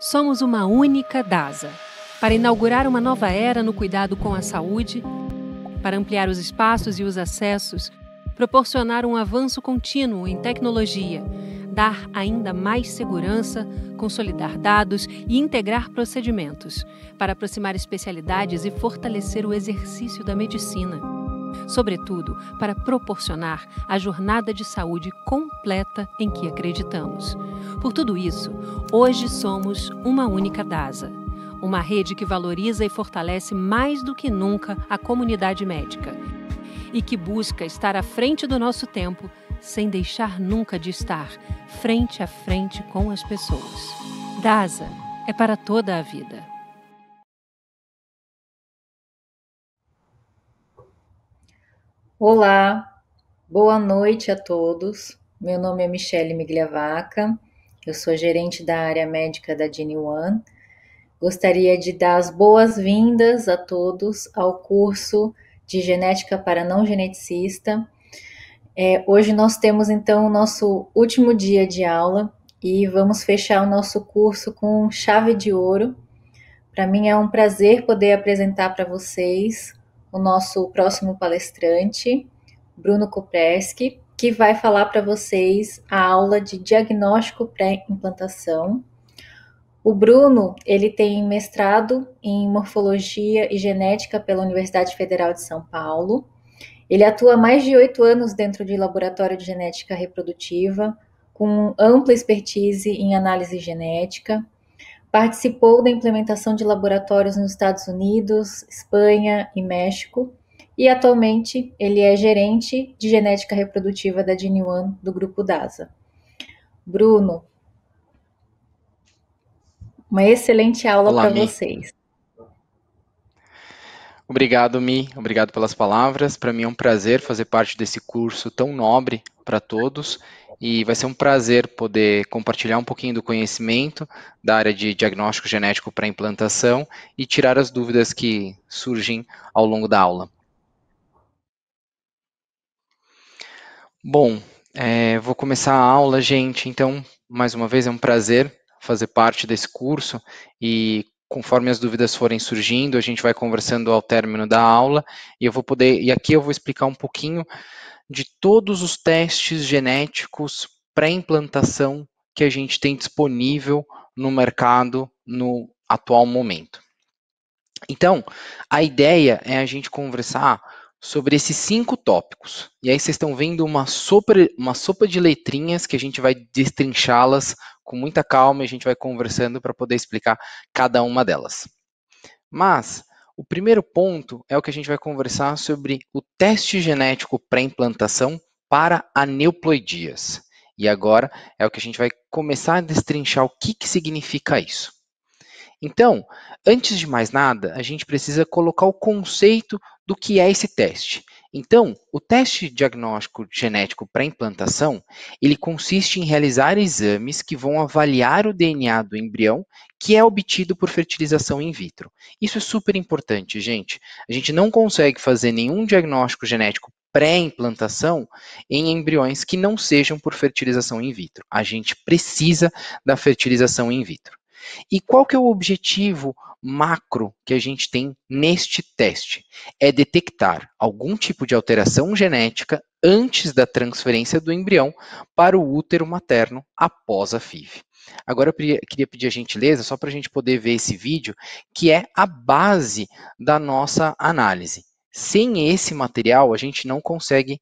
Somos uma única DASA, para inaugurar uma nova era no cuidado com a saúde, para ampliar os espaços e os acessos, proporcionar um avanço contínuo em tecnologia, dar ainda mais segurança, consolidar dados e integrar procedimentos, para aproximar especialidades e fortalecer o exercício da medicina. Sobretudo, para proporcionar a jornada de saúde completa em que acreditamos. Por tudo isso, hoje somos uma única DASA, uma rede que valoriza e fortalece mais do que nunca a comunidade médica e que busca estar à frente do nosso tempo, sem deixar nunca de estar frente a frente com as pessoas. DASA é para toda a vida. Olá, boa noite a todos. Meu nome é Michele Migliavaca, eu sou gerente da área médica da GeneOne. Gostaria de dar as boas-vindas a todos ao curso de Genética para Não Geneticista. Hoje nós temos então o nosso último dia de aula e vamos fechar o nosso curso com chave de ouro. Para mim é um prazer poder apresentar para vocês o nosso próximo palestrante, Bruno Kopreski, que vai falar para vocês a aula de diagnóstico pré-implantação. O Bruno, ele tem mestrado em morfologia e genética pela Universidade Federal de São Paulo. Ele atua há mais de 8 anos dentro de laboratório de genética reprodutiva, com ampla expertise em análise genética. Participou da implementação de laboratórios nos Estados Unidos, Espanha e México, e atualmente ele é gerente de genética reprodutiva da GeneOne do grupo DASA. Bruno, uma excelente aula para vocês. Obrigado, Mi. Obrigado pelas palavras. Para mim é um prazer fazer parte desse curso tão nobre para todos e vai ser um prazer poder compartilhar um pouquinho do conhecimento da área de diagnóstico genético para implantação e tirar as dúvidas que surgem ao longo da aula. Bom, vou começar a aula, gente. Então, mais uma vez, é um prazer fazer parte desse curso e conforme as dúvidas forem surgindo, a gente vai conversando ao término da aula e aqui eu vou explicar um pouquinho de todos os testes genéticos pré-implantação que a gente tem disponível no mercado no atual momento. Então, a ideia é a gente conversar sobre esses 5 tópicos. E aí vocês estão vendo uma sopa de letrinhas que a gente vai destrinchá-las com muita calma e a gente vai conversando para poder explicar cada uma delas. Mas o primeiro ponto é o que a gente vai conversar sobre o teste genético pré-implantação para aneuploidias. E agora é o que a gente vai começar a destrinchar o que significa isso. Então, antes de mais nada, a gente precisa colocar o conceito do que é esse teste. Então, o teste diagnóstico genético pré-implantação, ele consiste em realizar exames que vão avaliar o DNA do embrião que é obtido por fertilização in vitro. Isso é super importante, gente. A gente não consegue fazer nenhum diagnóstico genético pré-implantação em embriões que não sejam por fertilização in vitro. A gente precisa da fertilização in vitro. E qual que é o objetivo macro que a gente tem neste teste? É detectar algum tipo de alteração genética antes da transferência do embrião para o útero materno após a FIV. Agora eu queria pedir a gentileza, só para a gente poder ver esse vídeo, que é a base da nossa análise. Sem esse material, a gente não consegue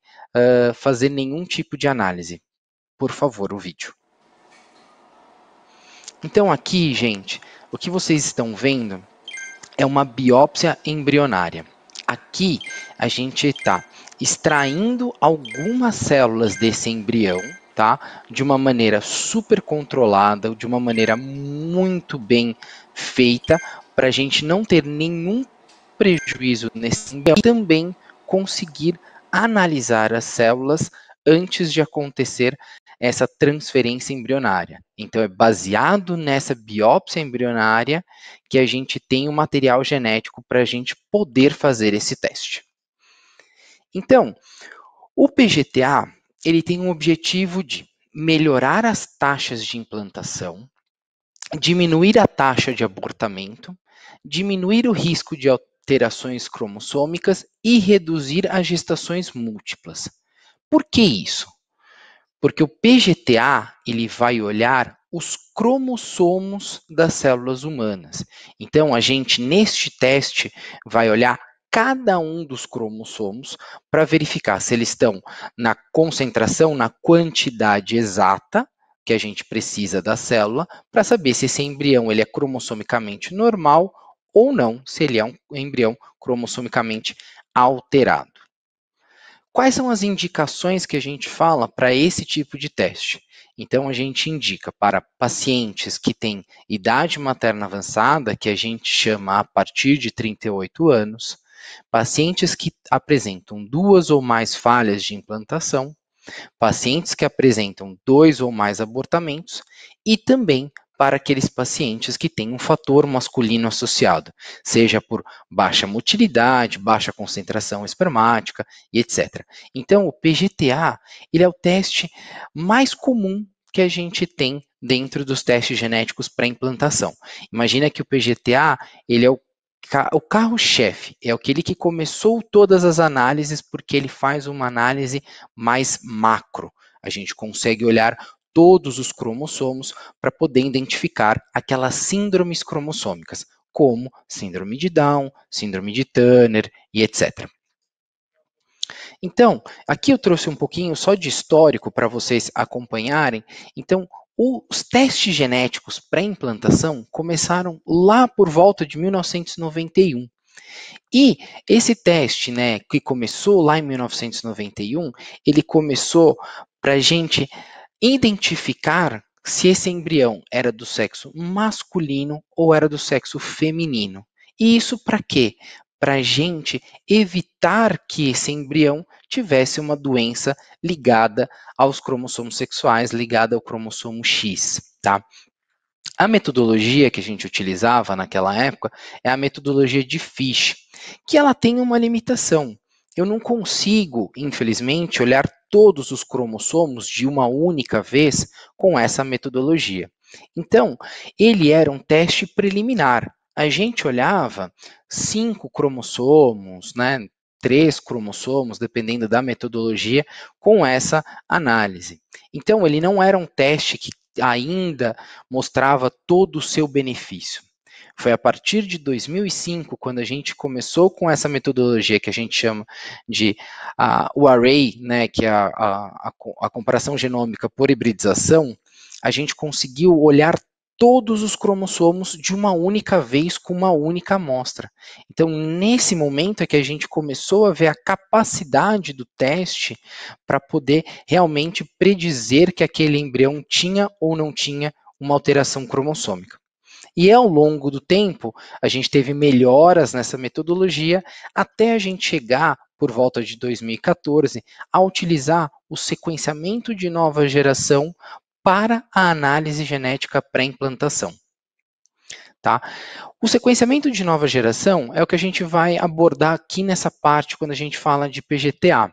fazer nenhum tipo de análise. Por favor, o vídeo. Então aqui, gente, o que vocês estão vendo é uma biópsia embrionária. Aqui a gente está extraindo algumas células desse embrião, tá? De uma maneira super controlada, de uma maneira muito bem feita, para a gente não ter nenhum prejuízo nesse embrião e também conseguir analisar as células antes de acontecer essa transferência embrionária. Então, é baseado nessa biópsia embrionária que a gente tem o material genético para a gente poder fazer esse teste. Então, o PGTA, ele tem um objetivo de melhorar as taxas de implantação, diminuir a taxa de abortamento, diminuir o risco de alterações cromossômicas e reduzir as gestações múltiplas. Por que isso? Porque o PGTA ele vai olhar os cromossomos das células humanas. Então, a gente, neste teste, vai olhar cada um dos cromossomos para verificar se eles estão na concentração, na quantidade exata que a gente precisa da célula, para saber se esse embrião ele é cromossomicamente normal ou não, se ele é um embrião cromossomicamente alterado. Quais são as indicações que a gente fala para esse tipo de teste? Então, a gente indica para pacientes que têm idade materna avançada, que a gente chama a partir de 38 anos, pacientes que apresentam 2 ou mais falhas de implantação, pacientes que apresentam 2 ou mais abortamentos e também para aqueles pacientes que têm um fator masculino associado, seja por baixa motilidade, baixa concentração espermática e etc. Então, o PGTA ele é o teste mais comum que a gente tem dentro dos testes genéticos para implantação. Imagina que o PGTA ele é o carro-chefe, é aquele que começou todas as análises, porque ele faz uma análise mais macro. A gente consegue olhar todos os cromossomos para poder identificar aquelas síndromes cromossômicas, como síndrome de Down, síndrome de Turner e etc. Então, aqui eu trouxe um pouquinho só de histórico para vocês acompanharem. Então, os testes genéticos pré-implantação começaram lá por volta de 1991. E esse teste, né, que começou lá em 1991, ele começou para a gente identificar se esse embrião era do sexo masculino ou era do sexo feminino. E isso para quê? Para a gente evitar que esse embrião tivesse uma doença ligada aos cromossomos sexuais, ligada ao cromossomo X, tá? A metodologia que a gente utilizava naquela época é a metodologia de Fish, que ela tem uma limitação. Eu não consigo, infelizmente, olhar todos os cromossomos de uma única vez com essa metodologia. Então, ele era um teste preliminar. A gente olhava 5 cromossomos, né, 3 cromossomos, dependendo da metodologia, com essa análise. Então, ele não era um teste que ainda mostrava todo o seu benefício. Foi a partir de 2005, quando a gente começou com essa metodologia que a gente chama de o array, né, que é a comparação genômica por hibridização, a gente conseguiu olhar todos os cromossomos de uma única vez com uma única amostra. Então, nesse momento é que a gente começou a ver a capacidade do teste para poder realmente predizer que aquele embrião tinha ou não tinha uma alteração cromossômica. E ao longo do tempo, a gente teve melhoras nessa metodologia até a gente chegar, por volta de 2014, a utilizar o sequenciamento de nova geração para a análise genética pré-implantação. Tá? O sequenciamento de nova geração é o que a gente vai abordar aqui nessa parte quando a gente fala de PGTA.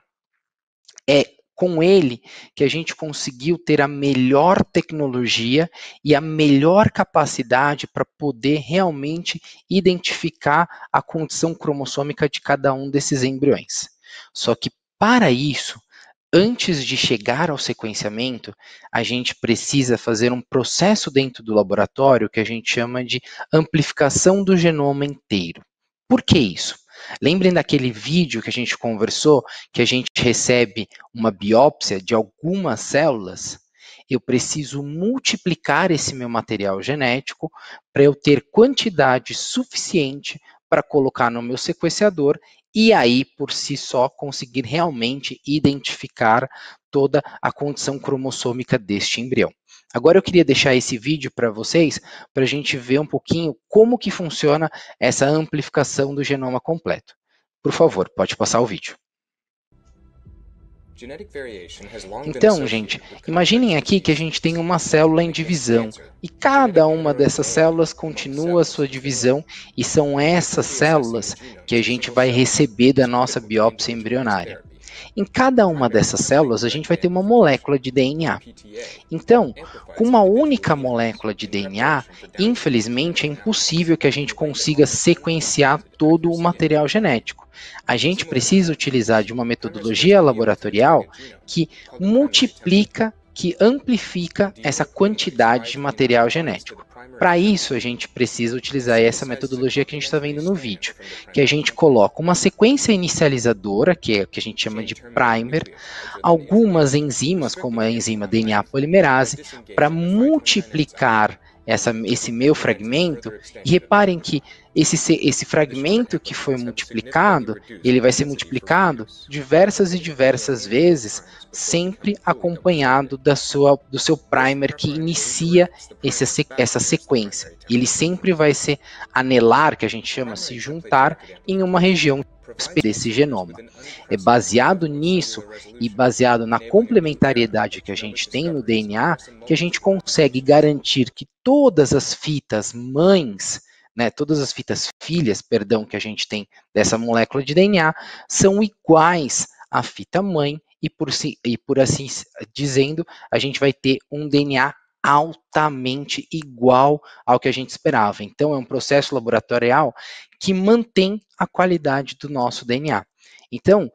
É com ele que a gente conseguiu ter a melhor tecnologia e a melhor capacidade para poder realmente identificar a condição cromossômica de cada um desses embriões. Só que para isso, antes de chegar ao sequenciamento, a gente precisa fazer um processo dentro do laboratório que a gente chama de amplificação do genoma inteiro. Por que isso? Lembrem daquele vídeo que a gente conversou, que a gente recebe uma biópsia de algumas células? Eu preciso multiplicar esse meu material genético para eu ter quantidade suficiente para colocar no meu sequenciador e aí, por si só, conseguir realmente identificar toda a condição cromossômica deste embrião. Agora eu queria deixar esse vídeo para vocês, para a gente ver um pouquinho como que funciona essa amplificação do genoma completo. Por favor, pode passar o vídeo. Então, gente, imaginem aqui que a gente tem uma célula em divisão e cada uma dessas células continua a sua divisão e são essas células que a gente vai receber da nossa biópsia embrionária. Em cada uma dessas células, a gente vai ter uma molécula de DNA. Então, com uma única molécula de DNA, infelizmente é impossível que a gente consiga sequenciar todo o material genético. A gente precisa utilizar de uma metodologia laboratorial que multiplica, que amplifica essa quantidade de material genético. Para isso, a gente precisa utilizar essa metodologia que a gente está vendo no vídeo, que a gente coloca uma sequência inicializadora, que é o que a gente chama de primer, algumas enzimas, como a enzima DNA polimerase, para multiplicar esse meu fragmento, e reparem que esse fragmento que foi multiplicado, ele vai ser multiplicado diversas e diversas vezes, sempre acompanhado do seu primer que inicia essa sequência. Ele sempre vai se anelar, que a gente chama, se juntar em uma região desse genoma. É baseado nisso e baseado na complementariedade que a gente tem no DNA que a gente consegue garantir que todas as fitas mães, todas as fitas filhas, que a gente tem dessa molécula de DNA são iguais à fita mãe e por assim dizendo, a gente vai ter um DNA altamente igual ao que a gente esperava. Então, é um processo laboratorial que mantém a qualidade do nosso DNA. Então,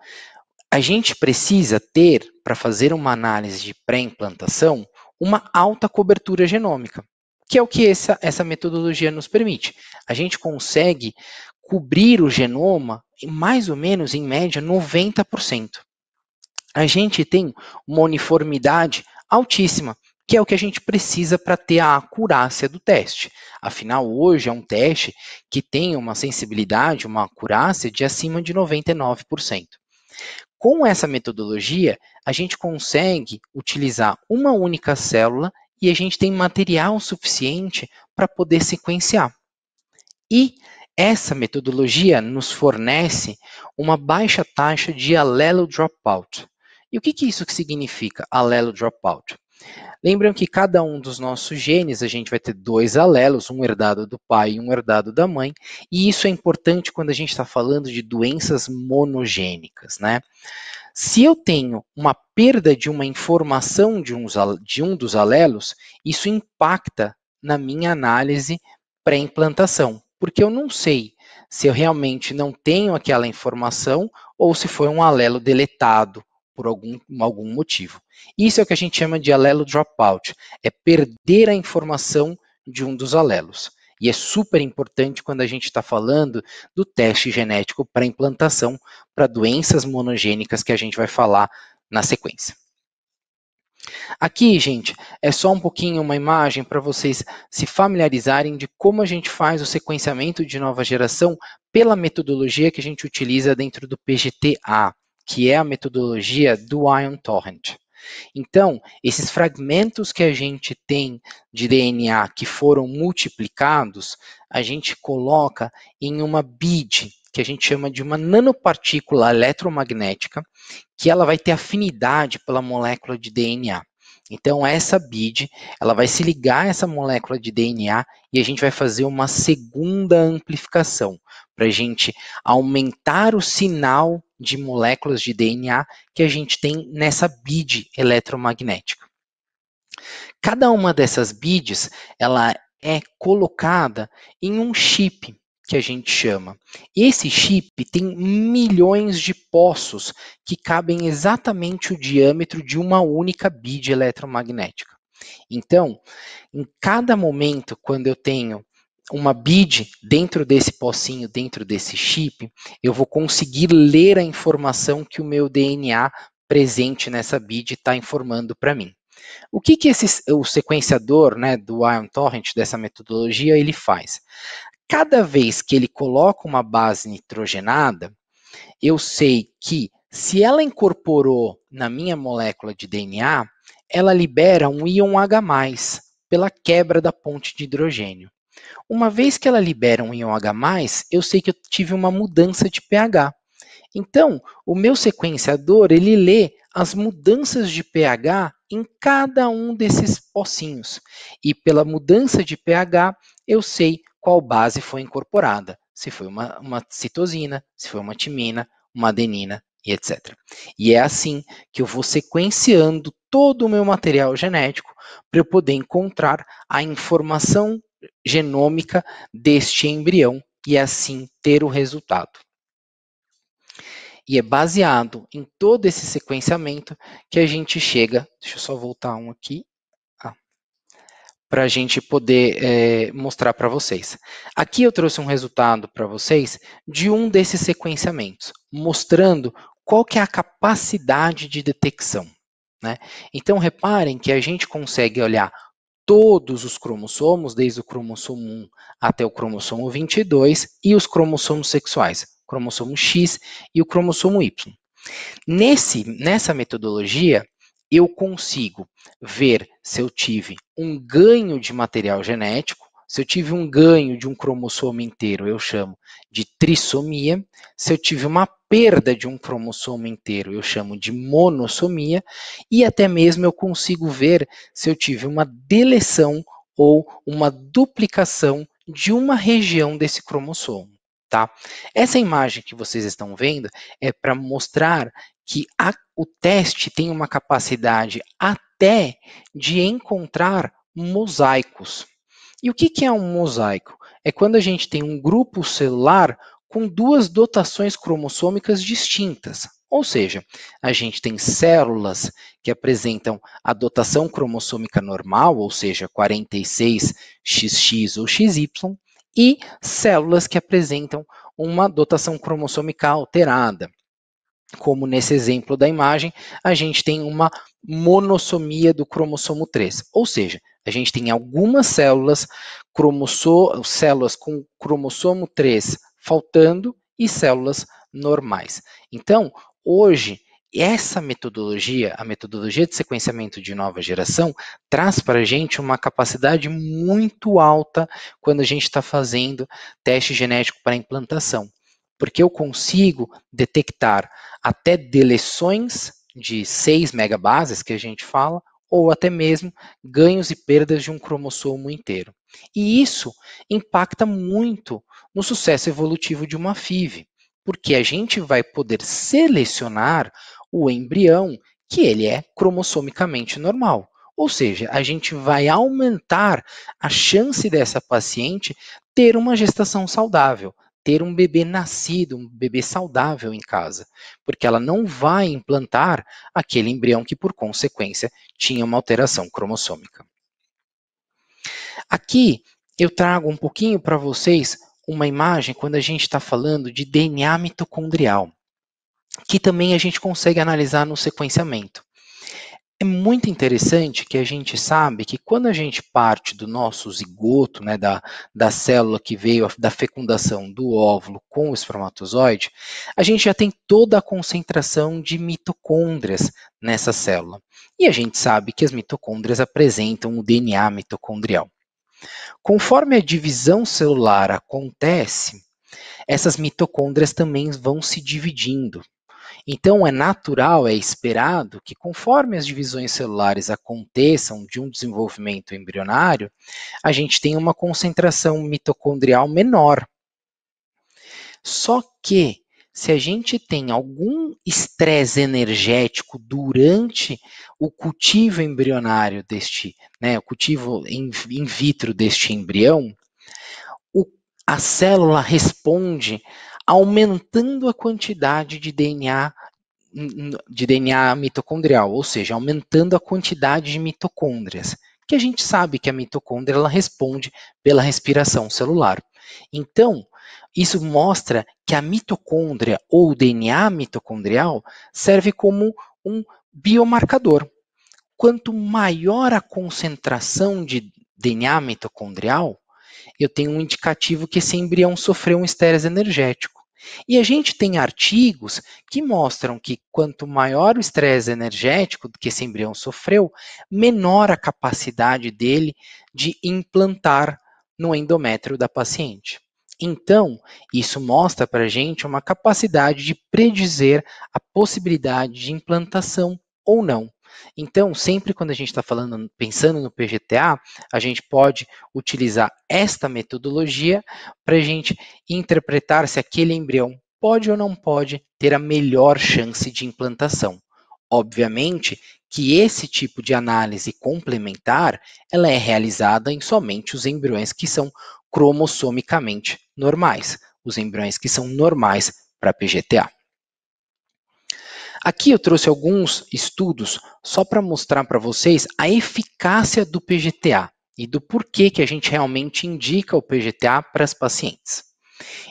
a gente precisa ter, para fazer uma análise de pré-implantação, uma alta cobertura genômica, que é o que essa metodologia nos permite. A gente consegue cobrir o genoma mais ou menos, em média, 90%. A gente tem uma uniformidade altíssima, que é o que a gente precisa para ter a acurácia do teste. Afinal, hoje é um teste que tem uma sensibilidade, uma acurácia de acima de 99%. Com essa metodologia, a gente consegue utilizar uma única célula e a gente tem material suficiente para poder sequenciar. E essa metodologia nos fornece uma baixa taxa de alelo dropout. E o que isso significa, alelo dropout? Lembram que cada um dos nossos genes, a gente vai ter 2 alelos, um herdado do pai e um herdado da mãe, e isso é importante quando a gente está falando de doenças monogênicas, né? Se eu tenho uma perda de uma informação de um dos alelos, isso impacta na minha análise pré-implantação, porque eu não sei se eu realmente não tenho aquela informação ou se foi um alelo deletado por algum motivo. Isso é o que a gente chama de alelo dropout, é perder a informação de um dos alelos. E é super importante quando a gente está falando do teste genético para implantação para doenças monogênicas que a gente vai falar na sequência. Aqui, gente, é só um pouquinho uma imagem para vocês se familiarizarem de como a gente faz o sequenciamento de nova geração pela metodologia que a gente utiliza dentro do PGT-A, que é a metodologia do Ion Torrent. Então, esses fragmentos que a gente tem de DNA que foram multiplicados, a gente coloca em uma bead, que a gente chama de uma nanopartícula eletromagnética, que ela vai ter afinidade pela molécula de DNA. Então, essa bead, ela vai se ligar a essa molécula de DNA e a gente vai fazer uma segunda amplificação, para a gente aumentar o sinal de moléculas de DNA que a gente tem nessa bead eletromagnética. Cada uma dessas beads, ela é colocada em um chip, que a gente chama. Esse chip tem milhões de poços que cabem exatamente o diâmetro de uma única bead eletromagnética. Então, em cada momento, quando eu tenho uma bead dentro desse pocinho, dentro desse chip, eu vou conseguir ler a informação que o meu DNA presente nessa bead está informando para mim. O que o sequenciador, do Ion Torrent, dessa metodologia, ele faz? Cada vez que ele coloca uma base nitrogenada, eu sei que se ela incorporou na minha molécula de DNA, ela libera um íon H+, pela quebra da ponte de hidrogênio. Uma vez que ela libera um íon H+, eu sei que eu tive uma mudança de pH. Então, o meu sequenciador, ele lê as mudanças de pH em cada um desses pocinhos. E pela mudança de pH, eu sei qual base foi incorporada. Se foi uma citosina, se foi uma timina, uma adenina e etc. E é assim que eu vou sequenciando todo o meu material genético para eu poder encontrar a informação genômica deste embrião e assim ter o resultado. E é baseado em todo esse sequenciamento que a gente chega, deixa eu só voltar um aqui, para a gente poder mostrar para vocês. Aqui eu trouxe um resultado para vocês de um desses sequenciamentos, mostrando qual que é a capacidade de detecção, né? Então, reparem que a gente consegue olhar todos os cromossomos, desde o cromossomo 1 até o cromossomo 22, e os cromossomos sexuais, o cromossomo X e o cromossomo Y. Nessa metodologia, eu consigo ver se eu tive um ganho de material genético. Se eu tive um ganho de um cromossomo inteiro, eu chamo de trissomia. Se eu tive uma perda de um cromossomo inteiro, eu chamo de monossomia. E até mesmo eu consigo ver se eu tive uma deleção ou uma duplicação de uma região desse cromossomo. Tá? Essa imagem que vocês estão vendo é para mostrar que o teste tem uma capacidade até de encontrar mosaicos. E o que é um mosaico? É quando a gente tem um grupo celular com duas dotações cromossômicas distintas. Ou seja, a gente tem células que apresentam a dotação cromossômica normal, ou seja, 46XX ou XY, e células que apresentam uma dotação cromossômica alterada. Como nesse exemplo da imagem, a gente tem uma monossomia do cromossomo 3, ou seja, a gente tem algumas células com cromossomo 3 faltando e células normais. Então, hoje, essa metodologia, a metodologia de sequenciamento de nova geração, traz para a gente uma capacidade muito alta quando a gente está fazendo teste genético para implantação, porque eu consigo detectar até deleções de 6 megabases, que a gente fala, ou até mesmo ganhos e perdas de um cromossomo inteiro. E isso impacta muito no sucesso evolutivo de uma FIV, porque a gente vai poder selecionar o embrião que ele é cromossomicamente normal. Ou seja, a gente vai aumentar a chance dessa paciente ter uma gestação saudável, ter um bebê nascido, um bebê saudável em casa, porque ela não vai implantar aquele embrião que, por consequência, tinha uma alteração cromossômica. Aqui eu trago um pouquinho para vocês uma imagem quando a gente está falando de DNA mitocondrial, que também a gente consegue analisar no sequenciamento. É muito interessante que a gente sabe que quando a gente parte do nosso zigoto, né, da célula que veio da fecundação do óvulo com o espermatozoide, a gente já tem toda a concentração de mitocôndrias nessa célula. E a gente sabe que as mitocôndrias apresentam o DNA mitocondrial. Conforme a divisão celular acontece, essas mitocôndrias também vão se dividindo. Então, é natural, é esperado que conforme as divisões celulares aconteçam de um desenvolvimento embrionário, a gente tenha uma concentração mitocondrial menor. Só que, se a gente tem algum estresse energético durante o cultivo embrionário deste, o cultivo in vitro deste embrião, a célula responde aumentando a quantidade de DNA mitocondrial, ou seja, aumentando a quantidade de mitocôndrias, que a gente sabe que a mitocôndria ela responde pela respiração celular. Então, isso mostra que a mitocôndria ou o DNA mitocondrial serve como um biomarcador. Quanto maior a concentração de DNA mitocondrial, eu tenho um indicativo que esse embrião sofreu um estresse energético. E a gente tem artigos que mostram que quanto maior o estresse energético que esse embrião sofreu, menor a capacidade dele de implantar no endométrio da paciente. Então, isso mostra para a gente uma capacidade de predizer a possibilidade de implantação ou não. Então, sempre quando a gente está pensando no PGTA, a gente pode utilizar esta metodologia para a gente interpretar se aquele embrião pode ou não pode ter a melhor chance de implantação. Obviamente que esse tipo de análise complementar, ela é realizada em somente os embriões que são cromossomicamente normais, os embriões que são normais para PGTA. Aqui eu trouxe alguns estudos só para mostrar para vocês a eficácia do PGTA e do porquê que a gente realmente indica o PGTA para as pacientes.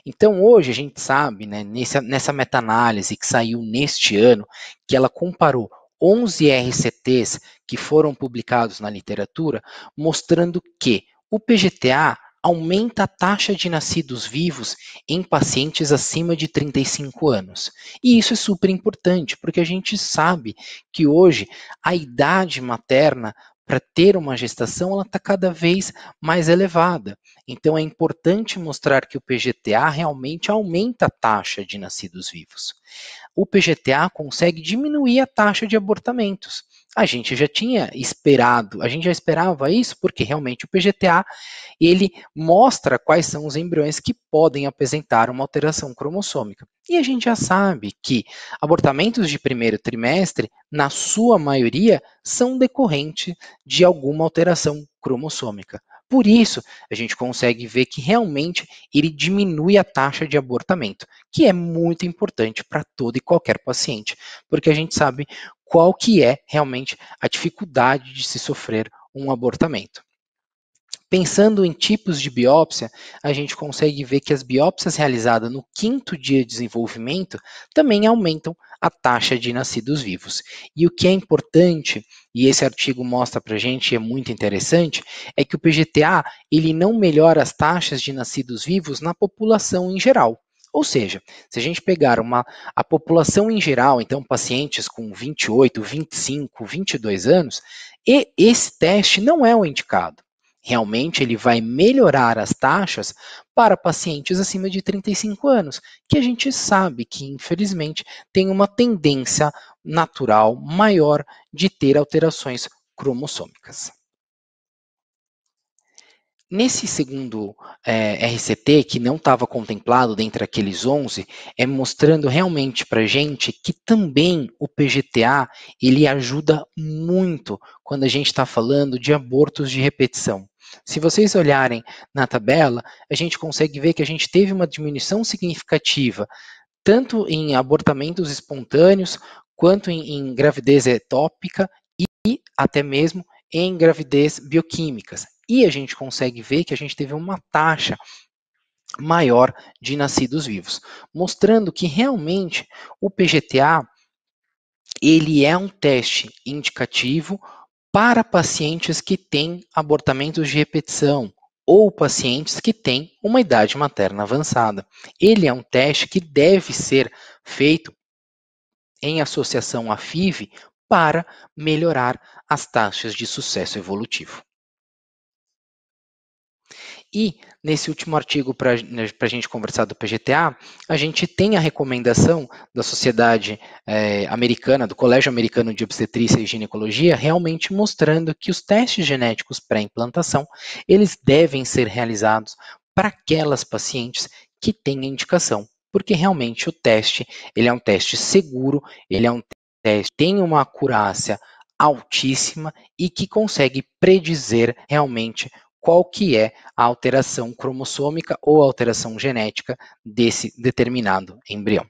Então, hoje a gente sabe, né, nessa meta-análise que saiu neste ano, que ela comparou 11 RCTs que foram publicados na literatura, mostrando que o PGTA aumenta a taxa de nascidos vivos em pacientes acima de 35 anos. E isso é super importante, porque a gente sabe que hoje a idade materna para ter uma gestação ela está cada vez mais elevada. Então é importante mostrar que o PGTA realmente aumenta a taxa de nascidos vivos. O PGTA consegue diminuir a taxa de abortamentos. A gente já tinha esperado, a gente já esperava isso porque realmente o PGTA ele mostra quais são os embriões que podem apresentar uma alteração cromossômica. E a gente já sabe que abortamentos de primeiro trimestre, na sua maioria, são decorrentes de alguma alteração cromossômica. Por isso, a gente consegue ver que realmente ele diminui a taxa de abortamento, que é muito importante para todo e qualquer paciente, porque a gente sabe qual que é realmente a dificuldade de se sofrer um abortamento. Pensando em tipos de biópsia, a gente consegue ver que as biópsias realizadas no 5º dia de desenvolvimento também aumentam a taxa de nascidos vivos. E o que é importante, e esse artigo mostra para a gente, e é muito interessante, é que o PGTA ele não melhora as taxas de nascidos vivos na população em geral. Ou seja, se a gente pegar a população em geral, então pacientes com 28, 25, 22 anos, e esse teste não é o indicado. Realmente ele vai melhorar as taxas para pacientes acima de 35 anos, que a gente sabe que, infelizmente, tem uma tendência natural maior de ter alterações cromossômicas. Nesse segundo RCT, que não estava contemplado dentre aqueles 11, é mostrando realmente para a gente que também o PGTA ele ajuda muito quando a gente está falando de abortos de repetição. Se vocês olharem na tabela, a gente consegue ver que a gente teve uma diminuição significativa, tanto em abortamentos espontâneos, quanto em gravidez ectópica e até mesmo em gravidez bioquímicas. E a gente consegue ver que a gente teve uma taxa maior de nascidos vivos, mostrando que realmente o PGTA ele é um teste indicativo para pacientes que têm abortamentos de repetição ou pacientes que têm uma idade materna avançada. Ele é um teste que deve ser feito em associação à FIV para melhorar as taxas de sucesso evolutivo. E, nesse último artigo, para a gente conversar do PGTA, a gente tem a recomendação da Sociedade Americana, do Colégio Americano de Obstetrícia e Ginecologia, realmente mostrando que os testes genéticos pré-implantação, eles devem ser realizados para aquelas pacientes que têm a indicação, porque realmente o teste, ele é um teste seguro, ele é um teste que tem uma acurácia altíssima e que consegue predizer realmente qual que é a alteração cromossômica ou alteração genética desse determinado embrião.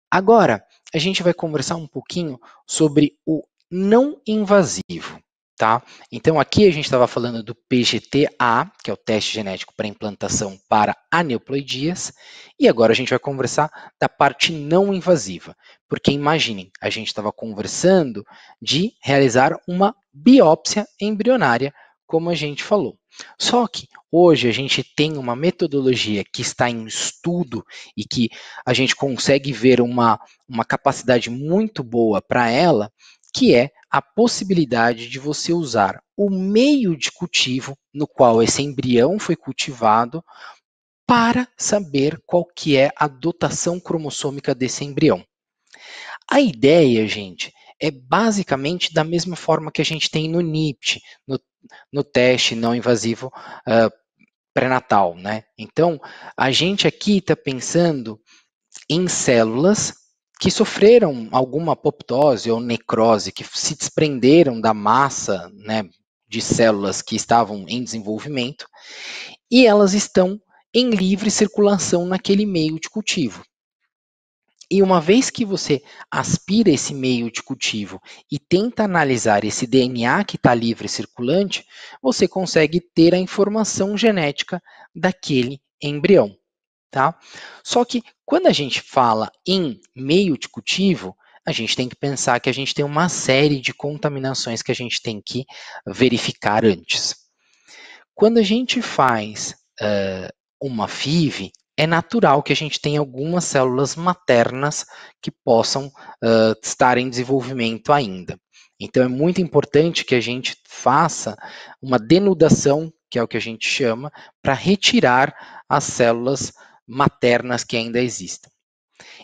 Agora, a gente vai conversar um pouquinho sobre o não invasivo, tá? Então, aqui a gente estava falando do PGTA, que é o teste genético para implantação para aneuploidias, e agora a gente vai conversar da parte não invasiva, porque imaginem, a gente estava conversando de realizar uma biópsia embrionária, como a gente falou. Só que hoje a gente tem uma metodologia que está em estudo e que a gente consegue ver uma capacidade muito boa para ela, que é a possibilidade de você usar o meio de cultivo no qual esse embrião foi cultivado para saber qual que é a dotação cromossômica desse embrião. A ideia, gente, é basicamente da mesma forma que a gente tem no NIPT, no teste não invasivo pré-natal, né? Então, a gente aqui está pensando em células que sofreram alguma apoptose ou necrose, que se desprenderam da massa, né, de células que estavam em desenvolvimento, e elas estão em livre circulação naquele meio de cultivo. E uma vez que você aspira esse meio de cultivo e tenta analisar esse DNA que está livre circulante, você consegue ter a informação genética daquele embrião. Tá? Só que quando a gente fala em meio de cultivo, a gente tem que pensar que a gente tem uma série de contaminações que a gente tem que verificar antes. Quando a gente faz uma FIV, é natural que a gente tenha algumas células maternas que possam estar em desenvolvimento ainda. Então é muito importante que a gente faça uma denudação, que é o que a gente chama, para retirar as células maternas que ainda existem.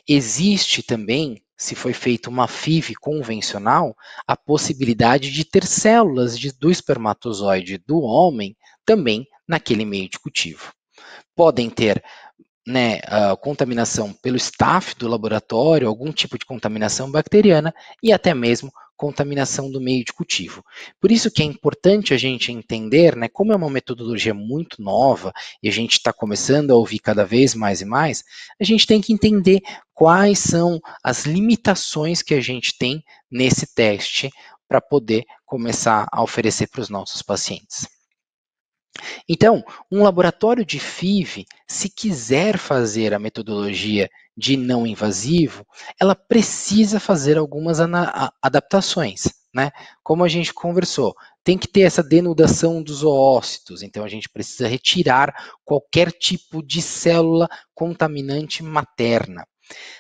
Existe também, se foi feita uma FIV convencional, a possibilidade de ter células do espermatozoide do homem também naquele meio de cultivo. Podem ter, né, contaminação pelo staff do laboratório, algum tipo de contaminação bacteriana e até mesmo contaminação do meio de cultivo. Por isso que é importante a gente entender, né, como é uma metodologia muito nova e a gente está começando a ouvir cada vez mais e mais, a gente tem que entender quais são as limitações que a gente tem nesse teste para poder começar a oferecer para os nossos pacientes. Então, um laboratório de FIV, se quiser fazer a metodologia de não invasivo, ela precisa fazer algumas adaptações, né? Como a gente conversou, tem que ter essa denudação dos oócitos, então a gente precisa retirar qualquer tipo de célula contaminante materna.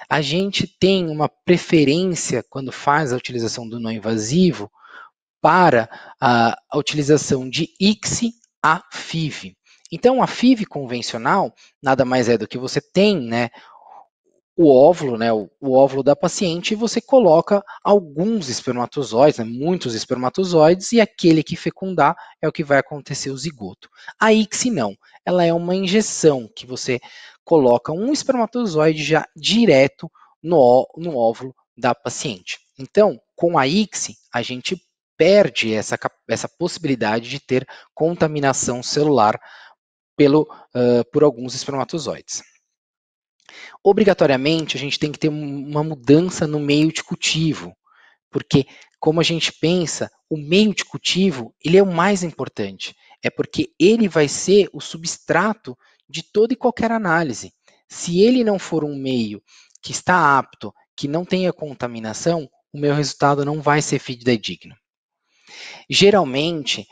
A gente tem uma preferência, quando faz a utilização do não invasivo, para a utilização de ICSI a FIV. Então, a FIV convencional nada mais é do que você tem, né, o óvulo, né, o óvulo da paciente, e você coloca alguns espermatozoides, né, muitos espermatozoides, e aquele que fecundar é o que vai acontecer o zigoto. A ICSI não, ela é uma injeção que você coloca um espermatozoide já direto no óvulo da paciente. Então, com a ICSI, a gente perde essa possibilidade de ter contaminação celular por alguns espermatozoides. Obrigatoriamente, a gente tem que ter uma mudança no meio de cultivo, porque, como a gente pensa, o meio de cultivo ele é o mais importante, é porque ele vai ser o substrato de toda e qualquer análise. Se ele não for um meio que está apto, que não tenha contaminação, o meu resultado não vai ser fidedigno. Geralmente,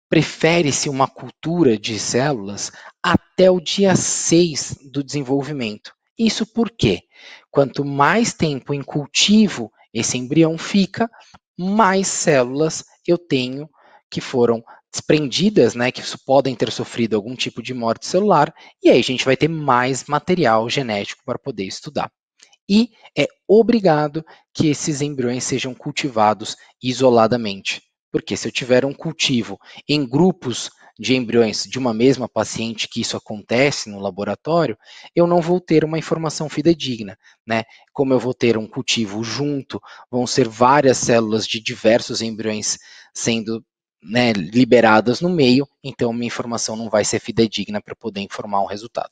prefere-se uma cultura de células até o dia 6 do desenvolvimento. Isso porque, quanto mais tempo em cultivo esse embrião fica, mais células eu tenho que foram desprendidas, né, que podem ter sofrido algum tipo de morte celular, e aí a gente vai ter mais material genético para poder estudar. E é obrigado que esses embriões sejam cultivados isoladamente. Porque se eu tiver um cultivo em grupos de embriões de uma mesma paciente, que isso acontece no laboratório, eu não vou ter uma informação fidedigna, né? Como eu vou ter um cultivo junto, vão ser várias células de diversos embriões sendo, né, liberadas no meio, então minha informação não vai ser fidedigna para poder informar um resultado.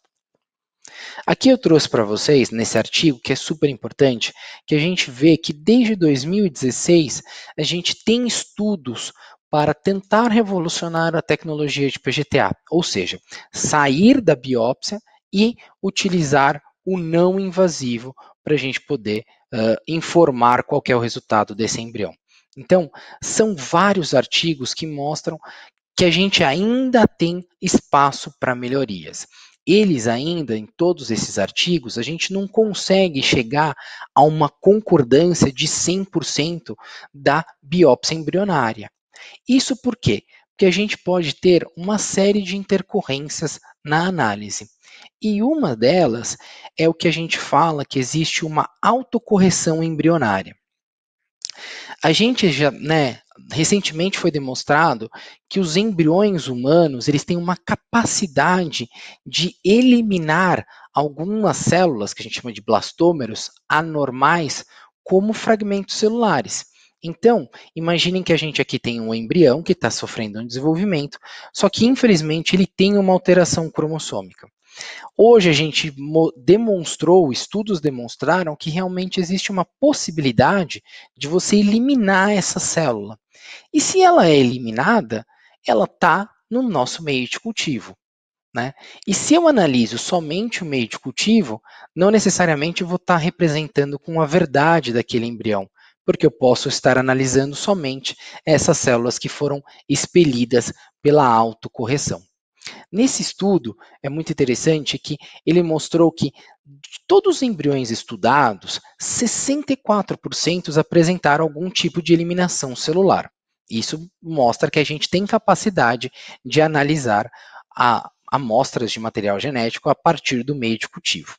Aqui eu trouxe para vocês, nesse artigo, que é super importante, que a gente vê que desde 2016 a gente tem estudos para tentar revolucionar a tecnologia de PGTA, ou seja, sair da biópsia e utilizar o não invasivo para a gente poder informar qual é o resultado desse embrião. Então, são vários artigos que mostram que a gente ainda tem espaço para melhorias. Eles ainda, em todos esses artigos, a gente não consegue chegar a uma concordância de 100% da biópsia embrionária. Isso por quê? Porque a gente pode ter uma série de intercorrências na análise. E uma delas é o que a gente fala que existe uma autocorreção embrionária. A gente já, né, recentemente foi demonstrado que os embriões humanos eles têm uma capacidade de eliminar algumas células, que a gente chama de blastômeros, anormais, como fragmentos celulares. Então, imaginem que a gente aqui tem um embrião que está sofrendo um desenvolvimento, só que infelizmente ele tem uma alteração cromossômica. Hoje a gente demonstrou, estudos demonstraram que realmente existe uma possibilidade de você eliminar essa célula. E se ela é eliminada, ela está no nosso meio de cultivo. Né? E se eu analiso somente o meio de cultivo, não necessariamente vou estar representando com a verdade daquele embrião, porque eu posso estar analisando somente essas células que foram expelidas pela autocorreção. Nesse estudo, é muito interessante que ele mostrou que de todos os embriões estudados, 64% apresentaram algum tipo de eliminação celular. Isso mostra que a gente tem capacidade de analisar amostras de material genético a partir do meio de cultivo.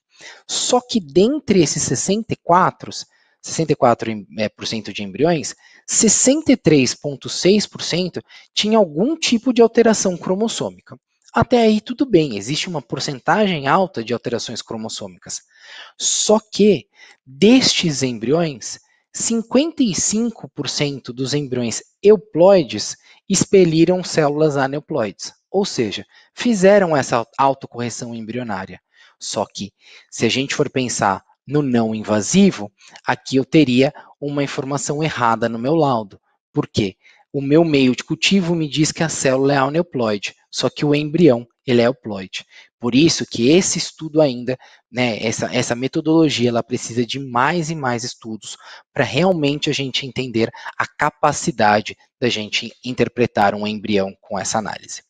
Só que dentre esses 64% de embriões, 63,6% tinha algum tipo de alteração cromossômica. Até aí tudo bem, existe uma porcentagem alta de alterações cromossômicas. Só que destes embriões, 55% dos embriões euploides expeliram células aneuploides, ou seja, fizeram essa autocorreção embrionária. Só que, se a gente for pensar no não invasivo, aqui eu teria uma informação errada no meu laudo. Por quê? O meu meio de cultivo me diz que a célula é aneuploide, só que o embrião ele é euploide. Por isso que esse estudo ainda, né, essa metodologia, ela precisa de mais e mais estudos para realmente a gente entender a capacidade da gente interpretar um embrião com essa análise.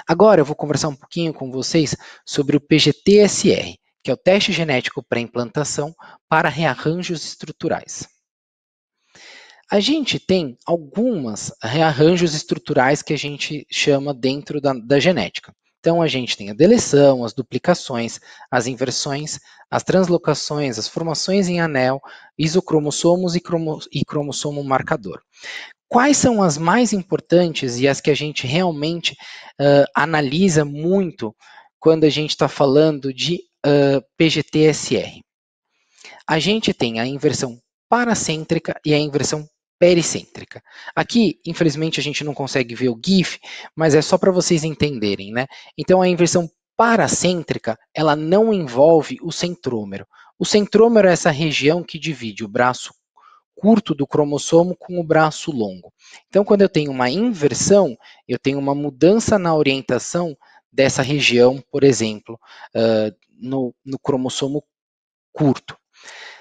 Agora eu vou conversar um pouquinho com vocês sobre o PGT-SR, que é o teste genético pré-implantação para rearranjos estruturais. A gente tem alguns rearranjos estruturais que a gente chama dentro da genética. Então, a gente tem a deleção, as duplicações, as inversões, as translocações, as formações em anel, isocromossomos e cromossomo marcador. Quais são as mais importantes e as que a gente realmente analisa muito quando a gente está falando de PGT-SR? A gente tem a inversão paracêntrica e a inversão pericêntrica. Aqui, infelizmente, a gente não consegue ver o GIF, mas é só para vocês entenderem, né? Então, a inversão paracêntrica, ela não envolve o centrômero. O centrômero é essa região que divide o braço curto do cromossomo com o braço longo. Então, quando eu tenho uma inversão, eu tenho uma mudança na orientação dessa região, por exemplo, no cromossomo curto.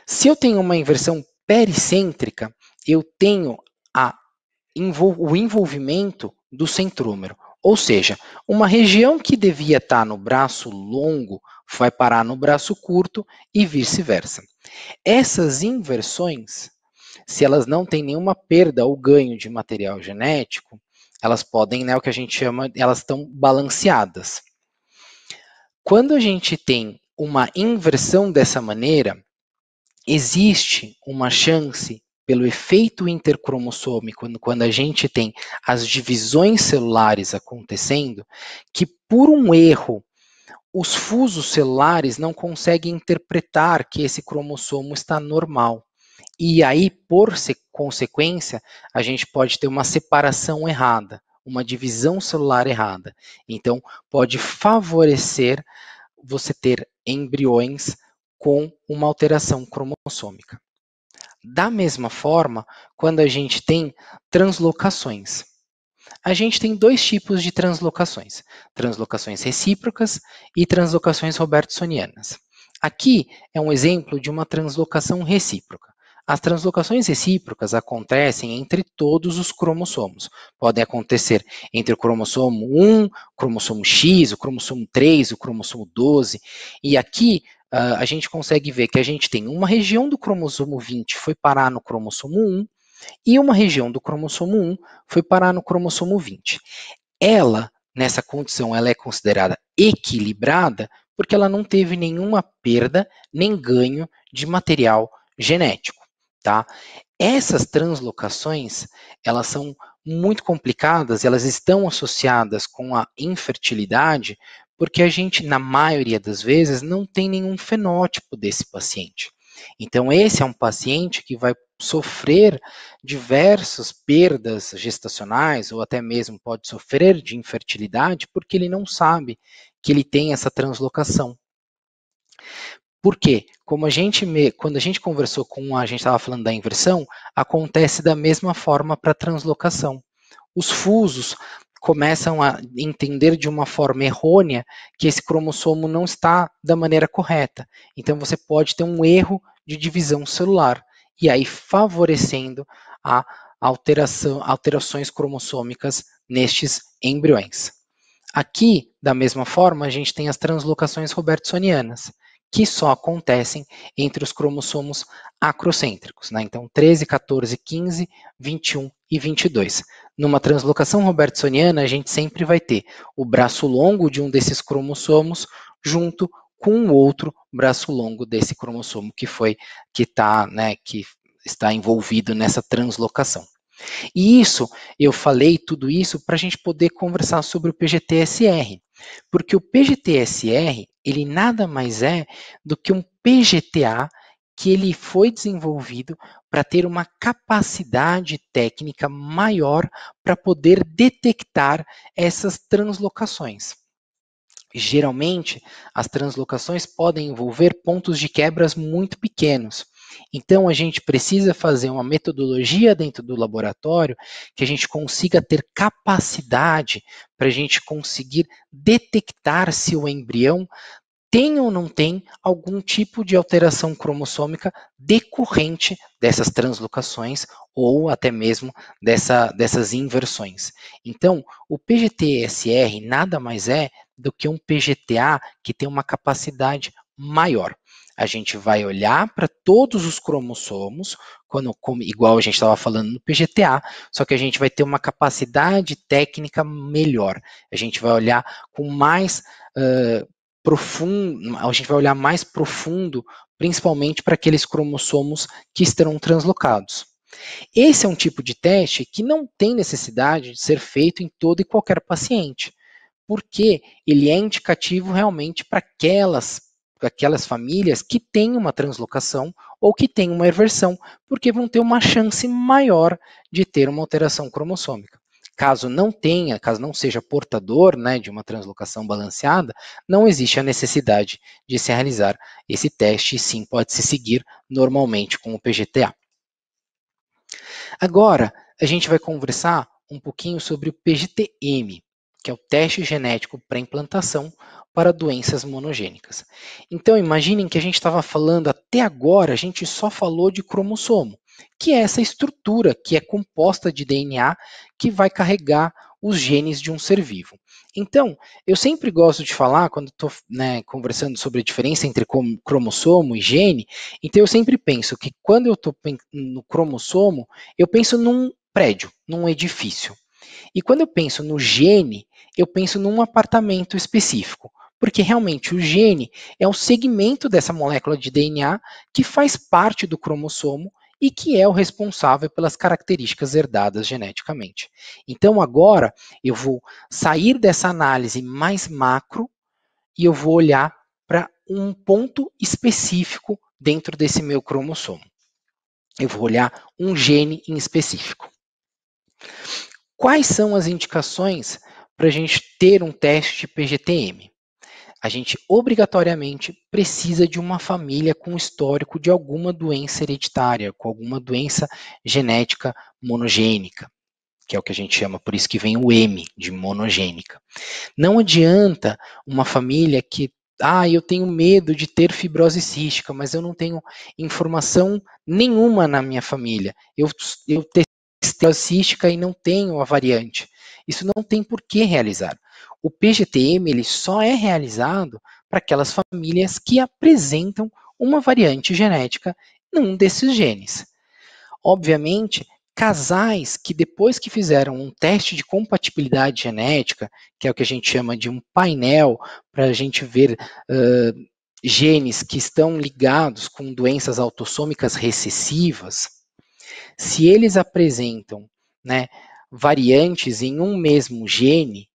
Se eu tenho uma inversão pericêntrica, eu tenho o envolvimento do centrômero. Ou seja, uma região que devia estar no braço longo vai parar no braço curto e vice-versa. Essas inversões, se elas não têm nenhuma perda ou ganho de material genético, elas podem, né, o que a gente chama, elas estão balanceadas. Quando a gente tem uma inversão dessa maneira, existe uma chance, pelo efeito intercromossômico, quando a gente tem as divisões celulares acontecendo, que por um erro, os fusos celulares não conseguem interpretar que esse cromossomo está normal. E aí, por consequência, a gente pode ter uma separação errada, uma divisão celular errada. Então, pode favorecer você ter embriões com uma alteração cromossômica. Da mesma forma, quando a gente tem translocações. A gente tem dois tipos de translocações: translocações recíprocas e translocações robertsonianas. Aqui é um exemplo de uma translocação recíproca. As translocações recíprocas acontecem entre todos os cromossomos. Podem acontecer entre o cromossomo 1, o cromossomo X, o cromossomo 3, o cromossomo 12. E aqui a gente consegue ver que a gente tem uma região do cromossomo 20 foi parar no cromossomo 1 e uma região do cromossomo 1 foi parar no cromossomo 20. Ela, nessa condição, ela é considerada equilibrada porque ela não teve nenhuma perda nem ganho de material genético. Tá? Essas translocações, elas são muito complicadas, elas estão associadas com a infertilidade, porque a gente, na maioria das vezes, não tem nenhum fenótipo desse paciente. Então, esse é um paciente que vai sofrer diversas perdas gestacionais, ou até mesmo pode sofrer de infertilidade, porque ele não sabe que ele tem essa translocação. Por quê? Quando a gente conversou a gente estava falando da inversão, acontece da mesma forma para a translocação. Os fusos começam a entender de uma forma errônea que esse cromossomo não está da maneira correta. Então você pode ter um erro de divisão celular, e aí favorecendo a alterações cromossômicas nestes embriões. Aqui, da mesma forma, a gente tem as translocações robertsonianas, que só acontecem entre os cromossomos acrocêntricos, né? Então, 13, 14, 15, 21 e 22. Numa translocação robertsoniana, a gente sempre vai ter o braço longo de um desses cromossomos junto com o outro braço longo desse cromossomo que está envolvido nessa translocação. E eu falei tudo isso para a gente poder conversar sobre o PGT-SR, porque o PGT-SR, ele nada mais é do que um PGTA que ele foi desenvolvido para ter uma capacidade técnica maior para poder detectar essas translocações. Geralmente, as translocações podem envolver pontos de quebras muito pequenos. Então, a gente precisa fazer uma metodologia dentro do laboratório que a gente consiga ter capacidade para a gente conseguir detectar se o embrião tem ou não tem algum tipo de alteração cromossômica decorrente dessas translocações ou até mesmo dessas inversões. Então, o PGT-SR nada mais é do que um PGTA que tem uma capacidade maior. A gente vai olhar para todos os cromossomos, igual a gente estava falando no PGTA, só que a gente vai ter uma capacidade técnica melhor. A gente vai olhar com mais profundo, a gente vai olhar mais profundo, principalmente para aqueles cromossomos que estarão translocados. Esse é um tipo de teste que não tem necessidade de ser feito em todo e qualquer paciente, porque ele é indicativo realmente para aquelas famílias que têm uma translocação ou que têm uma inversão, porque vão ter uma chance maior de ter uma alteração cromossômica. Caso não seja portador, né, de uma translocação balanceada, não existe a necessidade de se realizar esse teste, e sim pode se seguir normalmente com o PGTA. Agora, a gente vai conversar um pouquinho sobre o PGT-M, que é o teste genético pré-implantação para doenças monogênicas. Então, imaginem que a gente estava falando até agora, a gente só falou de cromossomo, que é essa estrutura que é composta de DNA que vai carregar os genes de um ser vivo. Então, eu sempre gosto de falar, quando estou conversando sobre a diferença entre cromossomo e gene, então eu sempre penso que quando eu estou no cromossomo, eu penso num prédio, num edifício. E quando eu penso no gene, eu penso num apartamento específico, porque realmente o gene é um segmento dessa molécula de DNA que faz parte do cromossomo e que é o responsável pelas características herdadas geneticamente. Então agora eu vou sair dessa análise mais macro e eu vou olhar para um ponto específico dentro desse meu cromossomo. Eu vou olhar um gene em específico. Quais são as indicações para a gente ter um teste de PGT-M? A gente obrigatoriamente precisa de uma família com histórico de alguma doença hereditária, com alguma doença genética monogênica, que é o que a gente chama, por isso que vem o M de monogênica. Não adianta uma família que eu tenho medo de ter fibrose cística, mas eu não tenho informação nenhuma na minha família. Eu testei fibrose cística e não tenho a variante. Isso não tem por que realizar. O PGT-M ele só é realizado para aquelas famílias que apresentam uma variante genética num desses genes. Obviamente, casais que depois que fizeram um teste de compatibilidade genética, que é o que a gente chama de um painel, para a gente ver genes que estão ligados com doenças autossômicas recessivas, Se eles apresentam, né, variantes em um mesmo gene,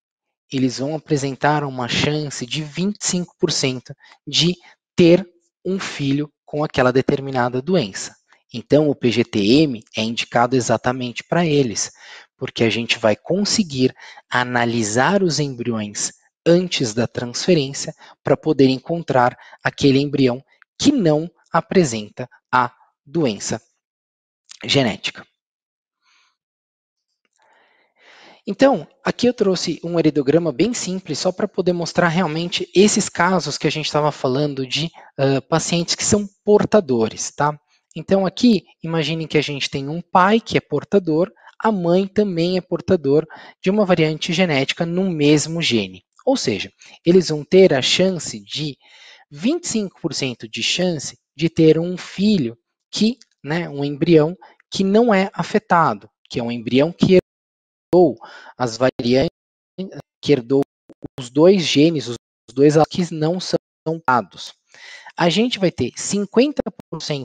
eles vão apresentar uma chance de 25% de ter um filho com aquela determinada doença. Então, o PGT-M é indicado exatamente para eles, porque a gente vai conseguir analisar os embriões antes da transferência para poder encontrar aquele embrião que não apresenta a doença genética. Então, aqui eu trouxe um heredograma bem simples, só para poder mostrar realmente esses casos que a gente estava falando de pacientes que são portadores, tá? Então, aqui, imaginem que a gente tem um pai que é portador, a mãe também é portador de uma variante genética no mesmo gene. Ou seja, eles vão ter a chance de 25% de chance de ter um filho que, né, um embrião que não é afetado, que é um embrião que as variantes, que herdou os dois genes, os dois que não são dados. A gente vai ter 50%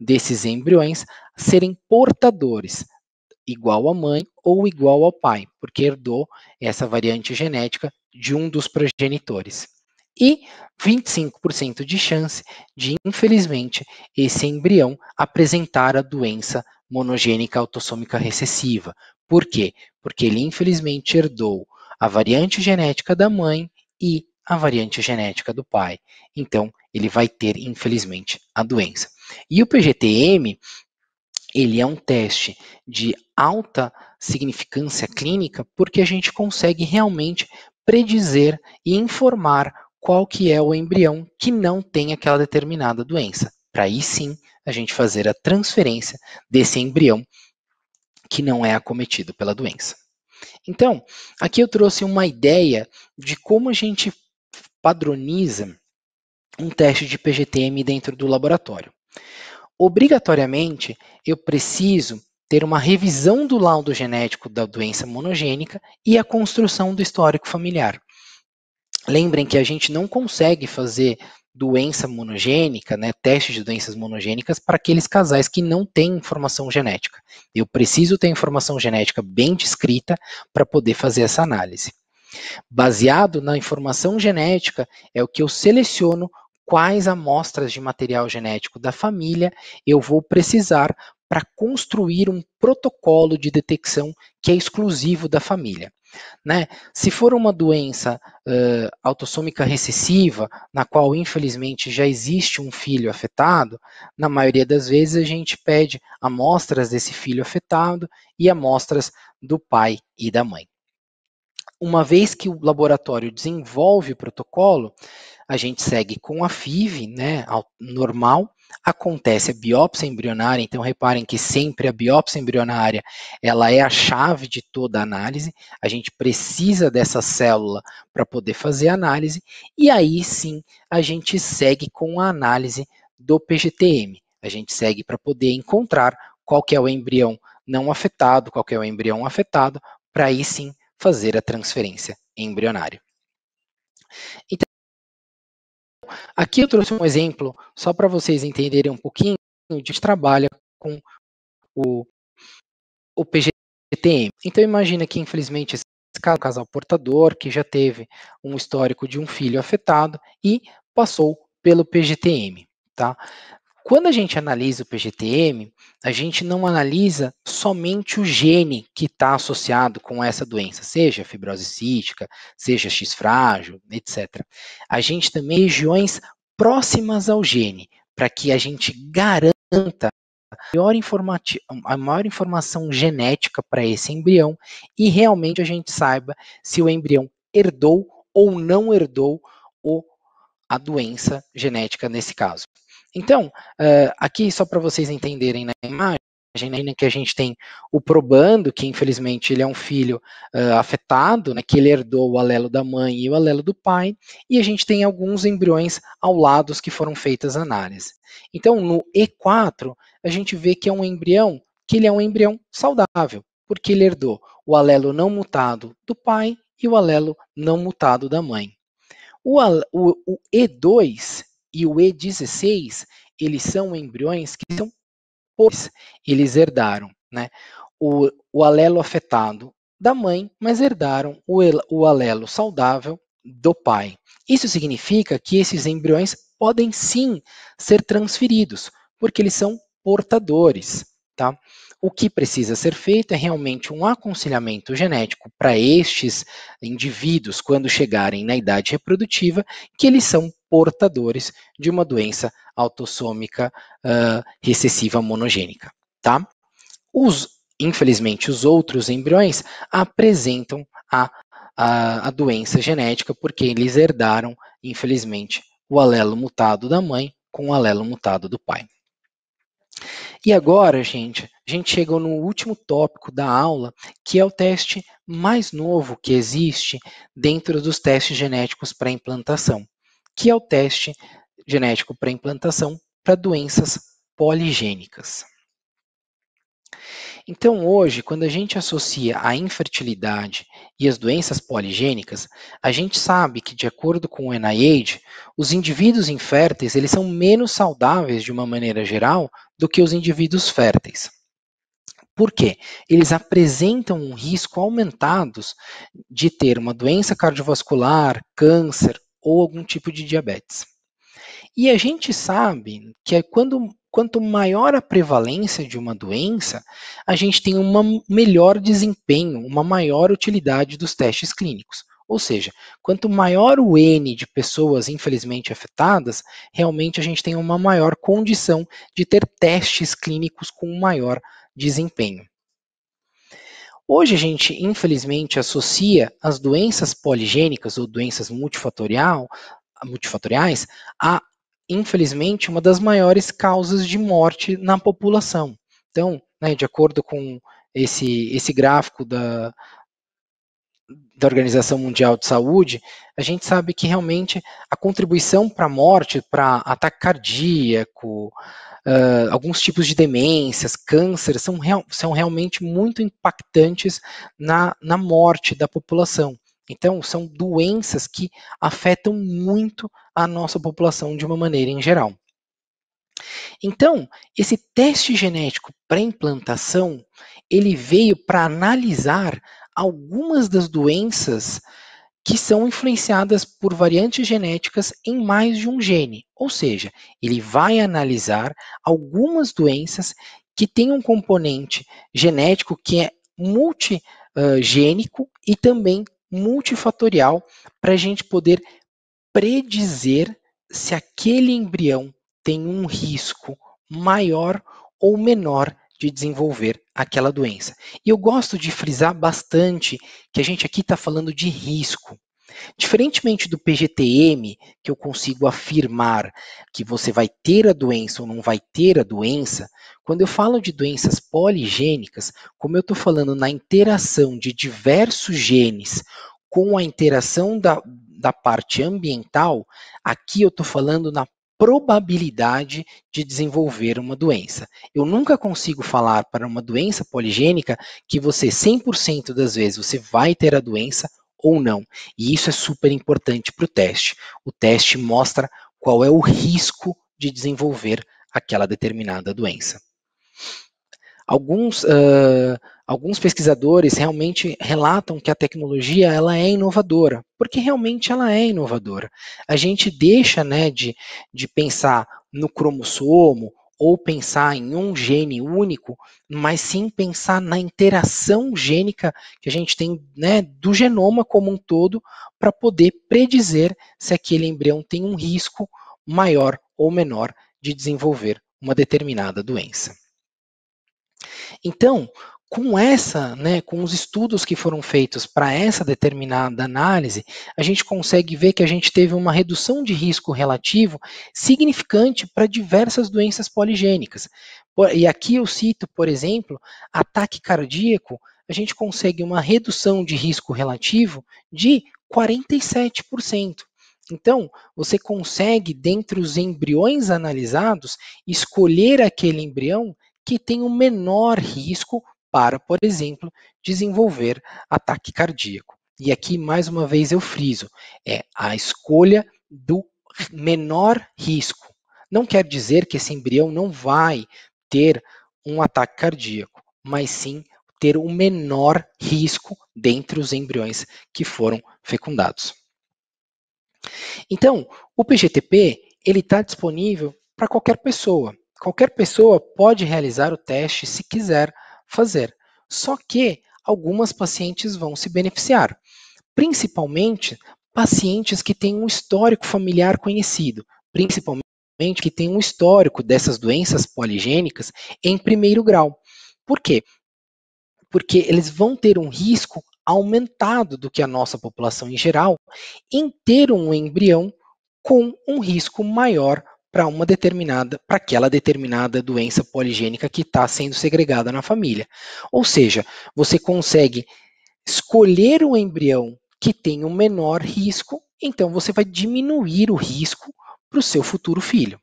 desses embriões serem portadores, igual à mãe ou igual ao pai, porque herdou essa variante genética de um dos progenitores. E 25% de chance de, infelizmente, esse embrião apresentar a doença monogênica autossômica recessiva. Por quê? Porque ele, infelizmente, herdou a variante genética da mãe e a variante genética do pai. Então, ele vai ter, infelizmente, a doença. E o PGT-M, ele é um teste de alta significância clínica porque a gente consegue realmente predizer e informar qual que é o embrião que não tem aquela determinada doença. Para aí sim a gente fazer a transferência desse embrião que não é acometido pela doença. Então, aqui eu trouxe uma ideia de como a gente padroniza um teste de PGT-M dentro do laboratório. Obrigatoriamente, eu preciso ter uma revisão do laudo genético da doença monogênica e a construção do histórico familiar. Lembrem que a gente não consegue fazer doença monogênica, né, teste de doenças monogênicas para aqueles casais que não têm informação genética. Eu preciso ter informação genética bem descrita para poder fazer essa análise. Baseado na informação genética, é o que eu seleciono quais amostras de material genético da família eu vou precisar para construir um protocolo de detecção que é exclusivo da família. Né? Se for uma doença autossômica recessiva, na qual infelizmente já existe um filho afetado, na maioria das vezes a gente pede amostras desse filho afetado e amostras do pai e da mãe. Uma vez que o laboratório desenvolve o protocolo, a gente segue com a FIV, né, normal, acontece a biópsia embrionária, então reparem que sempre a biópsia embrionária, ela é a chave de toda a análise, a gente precisa dessa célula para poder fazer a análise, e aí sim a gente segue com a análise do PGT-M, a gente segue para poder encontrar qual que é o embrião não afetado, qual que é o embrião afetado, para aí sim fazer a transferência embrionária. Então, aqui eu trouxe um exemplo, só para vocês entenderem um pouquinho, a gente trabalha com o PGT-M. Então, imagina que, infelizmente, esse casal portador, que já teve um histórico de um filho afetado e passou pelo PGT-M, tá? Quando a gente analisa o PGT-M, a gente não analisa somente o gene que está associado com essa doença, seja fibrose cística, seja X frágil, etc. A gente também regiões próximas ao gene, para que a gente garanta a maior informação genética para esse embrião e realmente a gente saiba se o embrião herdou ou não herdou a doença genética nesse caso. Então, aqui só para vocês entenderem na imagem, que a gente tem o probando, que infelizmente ele é um filho afetado, né, que ele herdou o alelo da mãe e o alelo do pai, e a gente tem alguns embriões ao lado que foram feitas análises. Então, no E4, a gente vê que é um embrião, que ele é um embrião saudável, porque ele herdou o alelo não mutado do pai e o alelo não mutado da mãe. O E2 e o E16, eles são embriões que são pois eles herdaram, né, o alelo afetado da mãe, mas herdaram o alelo saudável do pai. Isso significa que esses embriões podem sim ser transferidos, porque eles são portadores, tá? O que precisa ser feito é realmente um aconselhamento genético para estes indivíduos quando chegarem na idade reprodutiva, que eles são portadores de uma doença autossômica recessiva monogênica, tá? Infelizmente, os outros embriões apresentam a doença genética porque eles herdaram, infelizmente, o alelo mutado da mãe com o alelo mutado do pai. E agora, gente, a gente chegou no último tópico da aula, que é o teste mais novo que existe dentro dos testes genéticos para implantação, que é o teste genético para implantação para doenças poligênicas. Então, hoje, quando a gente associa a infertilidade e as doenças poligênicas, a gente sabe que, de acordo com o NIH, os indivíduos inférteis eles são menos saudáveis, de uma maneira geral, do que os indivíduos férteis. Por quê? Eles apresentam um risco aumentado de ter uma doença cardiovascular, câncer ou algum tipo de diabetes. E a gente sabe que quanto maior a prevalência de uma doença, a gente tem um melhor desempenho, uma maior utilidade dos testes clínicos. Ou seja, quanto maior o N de pessoas infelizmente afetadas, realmente a gente tem uma maior condição de ter testes clínicos com maior desempenho. Hoje a gente, infelizmente, associa as doenças poligênicas ou doenças multifatoriais a, infelizmente, uma das maiores causas de morte na população. Então, né, de acordo com esse gráfico da Organização Mundial de Saúde, a gente sabe que realmente a contribuição para a morte, para ataque cardíaco, alguns tipos de demências, câncer, são realmente muito impactantes na morte da população. Então, são doenças que afetam muito a nossa população de uma maneira em geral. Então, esse teste genético pré-implantação, ele veio para analisar algumas das doenças que são influenciadas por variantes genéticas em mais de um gene. Ou seja, ele vai analisar algumas doenças que têm um componente genético que é multigênico e também multifatorial, para a gente poder predizer se aquele embrião tem um risco maior ou menor de desenvolver aquela doença. E eu gosto de frisar bastante que a gente aqui está falando de risco. Diferentemente do PGTM, que eu consigo afirmar que você vai ter a doença ou não vai ter a doença, quando eu falo de doenças poligênicas, como eu estou falando na interação de diversos genes com a interação da parte ambiental, aqui eu estou falando na probabilidade de desenvolver uma doença. Eu nunca consigo falar para uma doença poligênica que você 100% das vezes você vai ter a doença ou não. E isso é super importante para o teste. O teste mostra qual é o risco de desenvolver aquela determinada doença. Alguns pesquisadores realmente relatam que a tecnologia ela é inovadora, porque realmente ela é inovadora. A gente deixa, né, de pensar no cromossomo ou pensar em um gene único, mas sim pensar na interação gênica que a gente tem, né, do genoma como um todo, para poder predizer se aquele embrião tem um risco maior ou menor de desenvolver uma determinada doença. Então, com os estudos que foram feitos para essa determinada análise, a gente consegue ver que a gente teve uma redução de risco relativo significante para diversas doenças poligênicas. E aqui eu cito, por exemplo, ataque cardíaco, a gente consegue uma redução de risco relativo de 47%. Então, você consegue, dentre os embriões analisados, escolher aquele embrião que tem o menor risco para, por exemplo, desenvolver ataque cardíaco. E aqui, mais uma vez, eu friso, é a escolha do menor risco. Não quer dizer que esse embrião não vai ter um ataque cardíaco, mas sim ter o menor risco dentre os embriões que foram fecundados. Então, o PGTP ele está disponível para qualquer pessoa. Qualquer pessoa pode realizar o teste se quiser fazer. Só que algumas pacientes vão se beneficiar, principalmente pacientes que têm um histórico familiar conhecido, principalmente que têm um histórico dessas doenças poligênicas em primeiro grau. Por quê? Porque eles vão ter um risco aumentado do que a nossa população em geral em ter um embrião com um risco maior para aquela determinada doença poligênica que está sendo segregada na família. Ou seja, você consegue escolher um embrião que tem um menor risco, então você vai diminuir o risco para o seu futuro filho.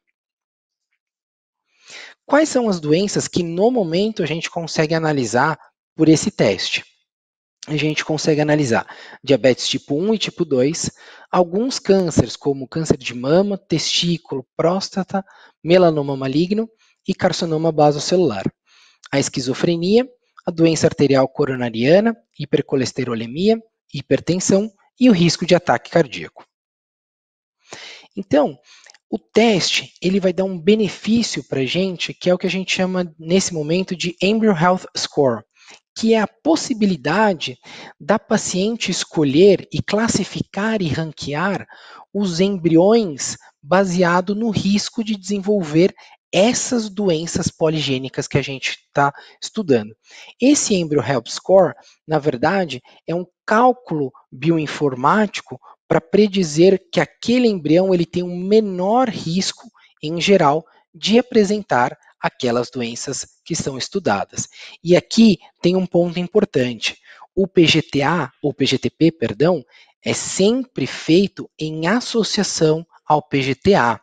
Quais são as doenças que no momento a gente consegue analisar por esse teste? A gente consegue analisar diabetes tipo 1 e tipo 2, alguns cânceres como câncer de mama, testículo, próstata, melanoma maligno e carcinoma basocelular. A esquizofrenia, a doença arterial coronariana, hipercolesterolemia, hipertensão e o risco de ataque cardíaco. Então, o teste ele vai dar um benefício para a gente, que é o que a gente chama nesse momento de Embryo Health Score, que é a possibilidade da paciente escolher e classificar e ranquear os embriões baseado no risco de desenvolver essas doenças poligênicas que a gente está estudando. Esse Embryo Health Score, na verdade, é um cálculo bioinformático para predizer que aquele embrião ele tem um menor risco, em geral, de apresentar aquelas doenças que são estudadas. E aqui tem um ponto importante. O PGTA, ou PGTP, perdão, é sempre feito em associação ao PGTA.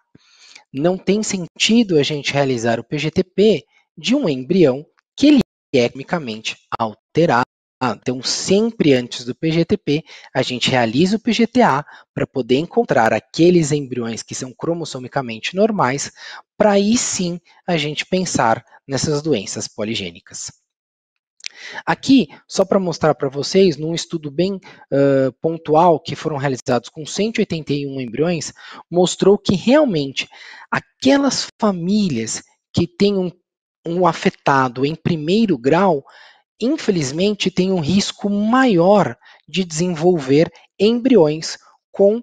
Não tem sentido a gente realizar o PGTP de um embrião que ele é quimicamente alterado. Então, sempre antes do PGTP, a gente realiza o PGTA para poder encontrar aqueles embriões que são cromossomicamente normais, para aí sim a gente pensar nessas doenças poligênicas. Aqui, só para mostrar para vocês, num estudo bem pontual, que foram realizados com 181 embriões, mostrou que realmente aquelas famílias que têm um afetado em primeiro grau, infelizmente, tem um risco maior de desenvolver embriões com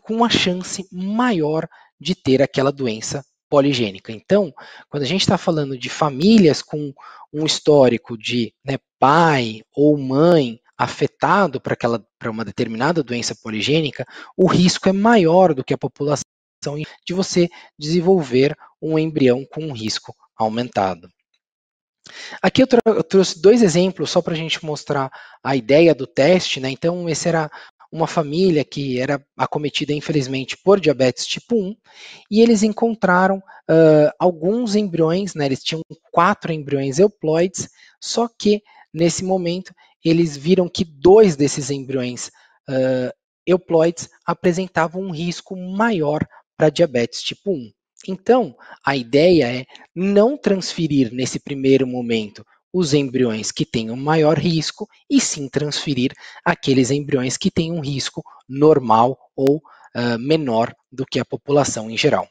uma chance maior de ter aquela doença poligênica. Então, quando a gente está falando de famílias com um histórico de pai ou mãe afetado para uma determinada doença poligênica, o risco é maior do que a população de você desenvolver um embrião com um risco aumentado. Aqui eu trouxe dois exemplos só para a gente mostrar a ideia do teste, né? Então, esse era uma família que era acometida, infelizmente, por diabetes tipo 1, e eles encontraram alguns embriões, né? Eles tinham 4 embriões euploides, só que, nesse momento, eles viram que 2 desses embriões euploides apresentavam um risco maior para diabetes tipo 1. Então, a ideia é não transferir nesse primeiro momento os embriões que têm um maior risco e sim transferir aqueles embriões que têm um risco normal ou menor do que a população em geral.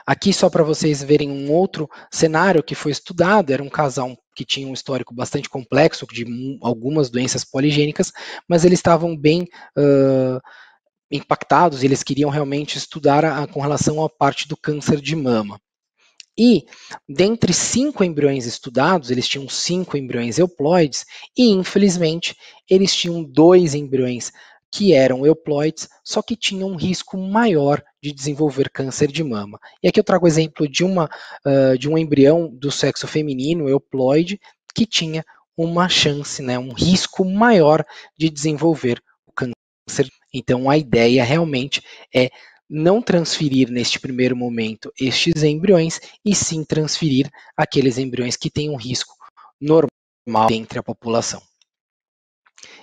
Aqui, só para vocês verem um outro cenário que foi estudado, era um casal que tinha um histórico bastante complexo de algumas doenças poligênicas, mas eles estavam bem impactados, eles queriam realmente estudar com relação à parte do câncer de mama. E, dentre 5 embriões estudados, eles tinham 5 embriões euploides e, infelizmente, eles tinham 2 embriões que eram euploides, só que tinham um risco maior de desenvolver câncer de mama. E aqui eu trago o exemplo de um embrião do sexo feminino, euploide, que tinha uma chance, um risco maior de desenvolver o câncer. Então, a ideia realmente é não transferir neste primeiro momento estes embriões e sim transferir aqueles embriões que têm um risco normal entre a população.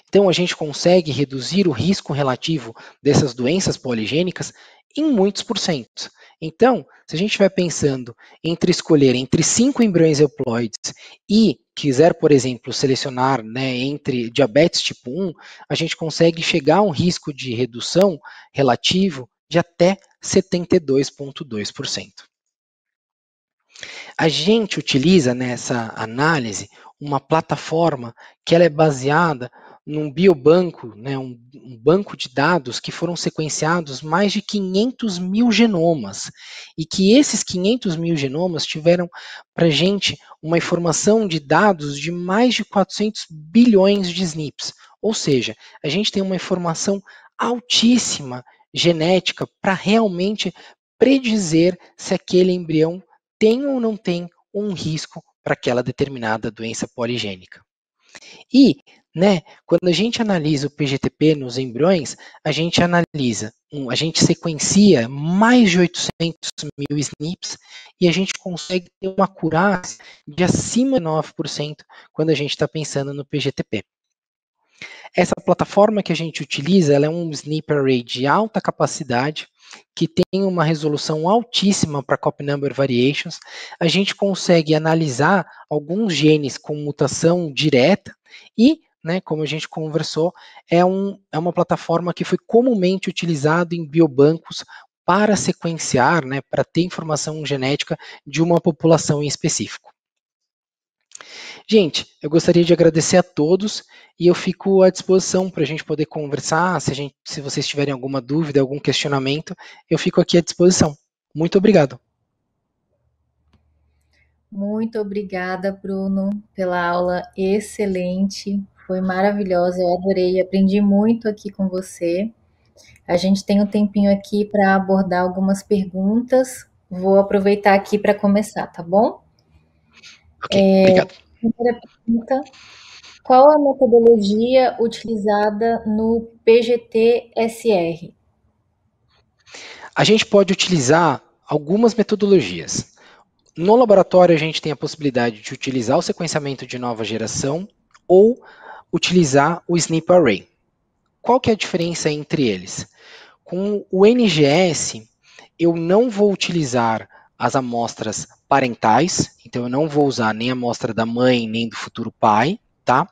Então, a gente consegue reduzir o risco relativo dessas doenças poligênicas em muitos porcentos. Então, se a gente estiver pensando entre escolher entre 5 embriões euploides e quiser, por exemplo, selecionar, né, entre diabetes tipo 1, a gente consegue chegar a um risco de redução relativo de até 72,2%. A gente utiliza nessa análise uma plataforma que ela é baseada num biobanco, né, um banco de dados que foram sequenciados mais de 500 mil genomas, e que esses 500 mil genomas tiveram para a gente uma informação de dados de mais de 400 bilhões de SNPs, ou seja, a gente tem uma informação altíssima genética para realmente predizer se aquele embrião tem ou não tem um risco para aquela determinada doença poligênica. E, né, quando a gente analisa o PGTP nos embriões, a gente a gente sequencia mais de 800 mil SNPs e a gente consegue ter uma acurácia de acima de 9% quando a gente está pensando no PGTP. Essa plataforma que a gente utiliza, ela é um SNP Array de alta capacidade, que tem uma resolução altíssima para copy number variations. A gente consegue analisar alguns genes com mutação direta e, né, como a gente conversou, é uma plataforma que foi comumente utilizada em biobancos para sequenciar, né, para ter informação genética de uma população em específico. Gente, eu gostaria de agradecer a todos e eu fico à disposição para a gente poder conversar. Se vocês tiverem alguma dúvida, algum questionamento, eu fico aqui à disposição. Muito obrigado. Muito obrigada, Bruno, pela aula excelente. Foi maravilhosa, eu adorei, aprendi muito aqui com você. A gente tem um tempinho aqui para abordar algumas perguntas. Vou aproveitar aqui para começar, tá bom? Ok, obrigado. Primeira pergunta: qual a metodologia utilizada no PGT-SR? A gente pode utilizar algumas metodologias. No laboratório, a gente tem a possibilidade de utilizar o sequenciamento de nova geração ou utilizar o SNP Array. Qual que é a diferença entre eles? Com o NGS, eu não vou utilizar as amostras parentais, então eu não vou usar nem a amostra da mãe, nem do futuro pai, tá?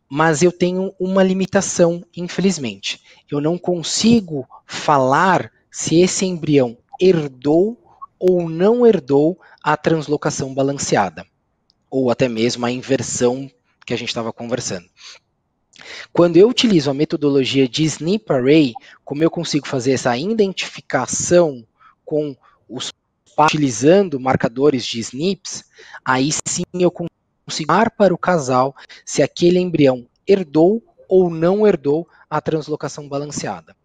Mas eu tenho uma limitação, infelizmente. Eu não consigo falar se esse embrião herdou ou não herdou a translocação balanceada, ou até mesmo a inversão que a gente estava conversando. Quando eu utilizo a metodologia de SNP Array, como eu consigo fazer essa identificação com os pais utilizando marcadores de SNPs, aí sim eu consigo dar para o casal se aquele embrião herdou ou não herdou a translocação balanceada.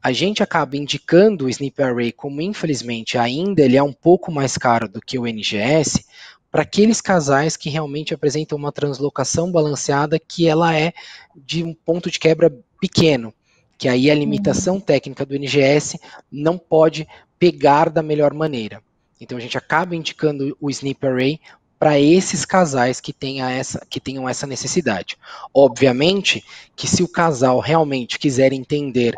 A gente acaba indicando o SNP Array como, infelizmente, ainda ele é um pouco mais caro do que o NGS, para aqueles casais que realmente apresentam uma translocação balanceada que ela é de um ponto de quebra pequeno, que aí a limitação técnica do NGS não pode pegar da melhor maneira. Então a gente acaba indicando o SNP Array para esses casais que tenham essa necessidade. Obviamente que se o casal realmente quiser entender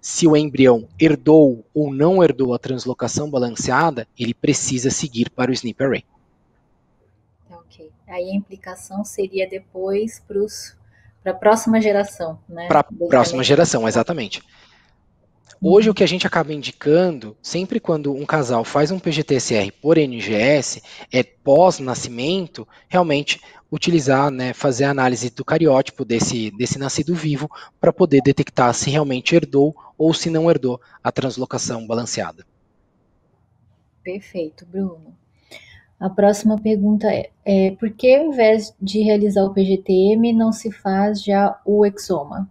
se o embrião herdou ou não herdou a translocação balanceada, ele precisa seguir para o SNP Array. Ok. Aí a implicação seria depois para a próxima geração, né? Para a próxima geração, exatamente. Hoje o que a gente acaba indicando, sempre quando um casal faz um PGT-SR por NGS, é pós-nascimento, realmente utilizar, né, fazer a análise do cariótipo desse nascido vivo para poder detectar se realmente herdou ou se não herdou a translocação balanceada. Perfeito, Bruno. A próxima pergunta é por que ao invés de realizar o PGT-M não se faz já o exoma?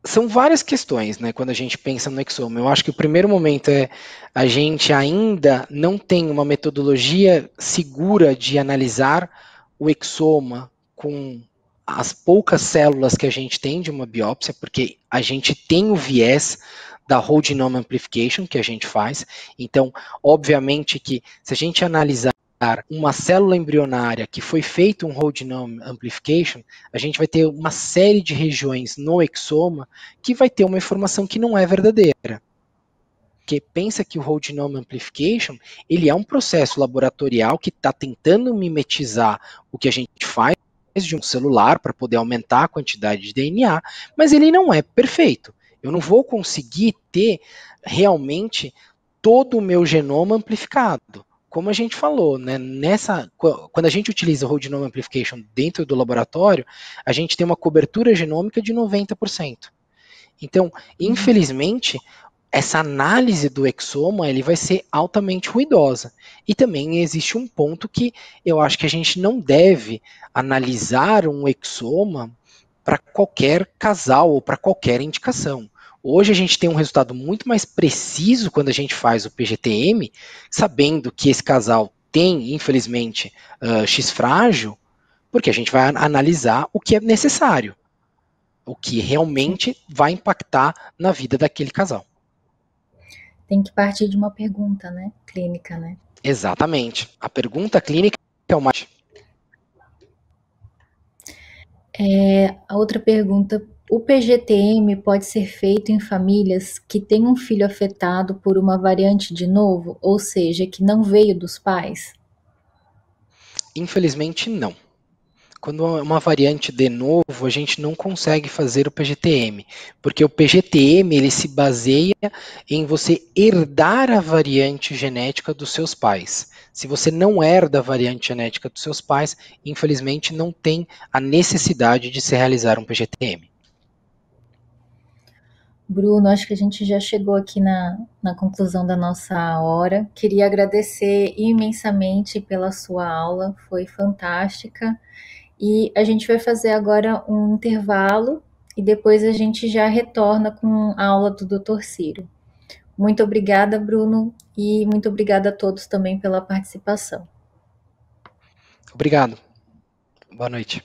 São várias questões, né, quando a gente pensa no exoma. Eu acho que o primeiro momento é a gente ainda não tem uma metodologia segura de analisar o exoma com as poucas células que a gente tem de uma biópsia, porque a gente tem o viés da whole genome amplification que a gente faz. Então, obviamente que se a gente analisar uma célula embrionária que foi feito um whole genome amplification, a gente vai ter uma série de regiões no exoma que vai ter uma informação que não é verdadeira. Porque pensa que o whole genome amplification, ele é um processo laboratorial que está tentando mimetizar o que a gente faz de um celular para poder aumentar a quantidade de DNA, mas ele não é perfeito. Eu não vou conseguir ter realmente todo o meu genoma amplificado. Como a gente falou, né, quando a gente utiliza o whole genome amplification dentro do laboratório, a gente tem uma cobertura genômica de 90%. Então, infelizmente, essa análise do exoma ele vai ser altamente ruidosa. E também existe um ponto que eu acho que a gente não deve analisar um exoma para qualquer casal ou para qualquer indicação. Hoje a gente tem um resultado muito mais preciso quando a gente faz o PGTM, sabendo que esse casal tem, infelizmente, X frágil, porque a gente vai analisar o que é necessário, o que realmente vai impactar na vida daquele casal. Tem que partir de uma pergunta, né? Clínica, né? Exatamente. A pergunta clínica é o mais. A outra pergunta: o PGTM pode ser feito em famílias que têm um filho afetado por uma variante de novo, ou seja, que não veio dos pais? Infelizmente, não. Quando é uma variante de novo, a gente não consegue fazer o PGTM, porque o PGTM ele se baseia em você herdar a variante genética dos seus pais. Se você não herda a variante genética dos seus pais, infelizmente não tem a necessidade de se realizar um PGTM. Bruno, acho que a gente já chegou aqui na conclusão da nossa hora. Queria agradecer imensamente pela sua aula, foi fantástica. E a gente vai fazer agora um intervalo e depois a gente já retorna com a aula do Dr. Ciro. Muito obrigada, Bruno, e muito obrigada a todos também pela participação. Obrigado. Boa noite.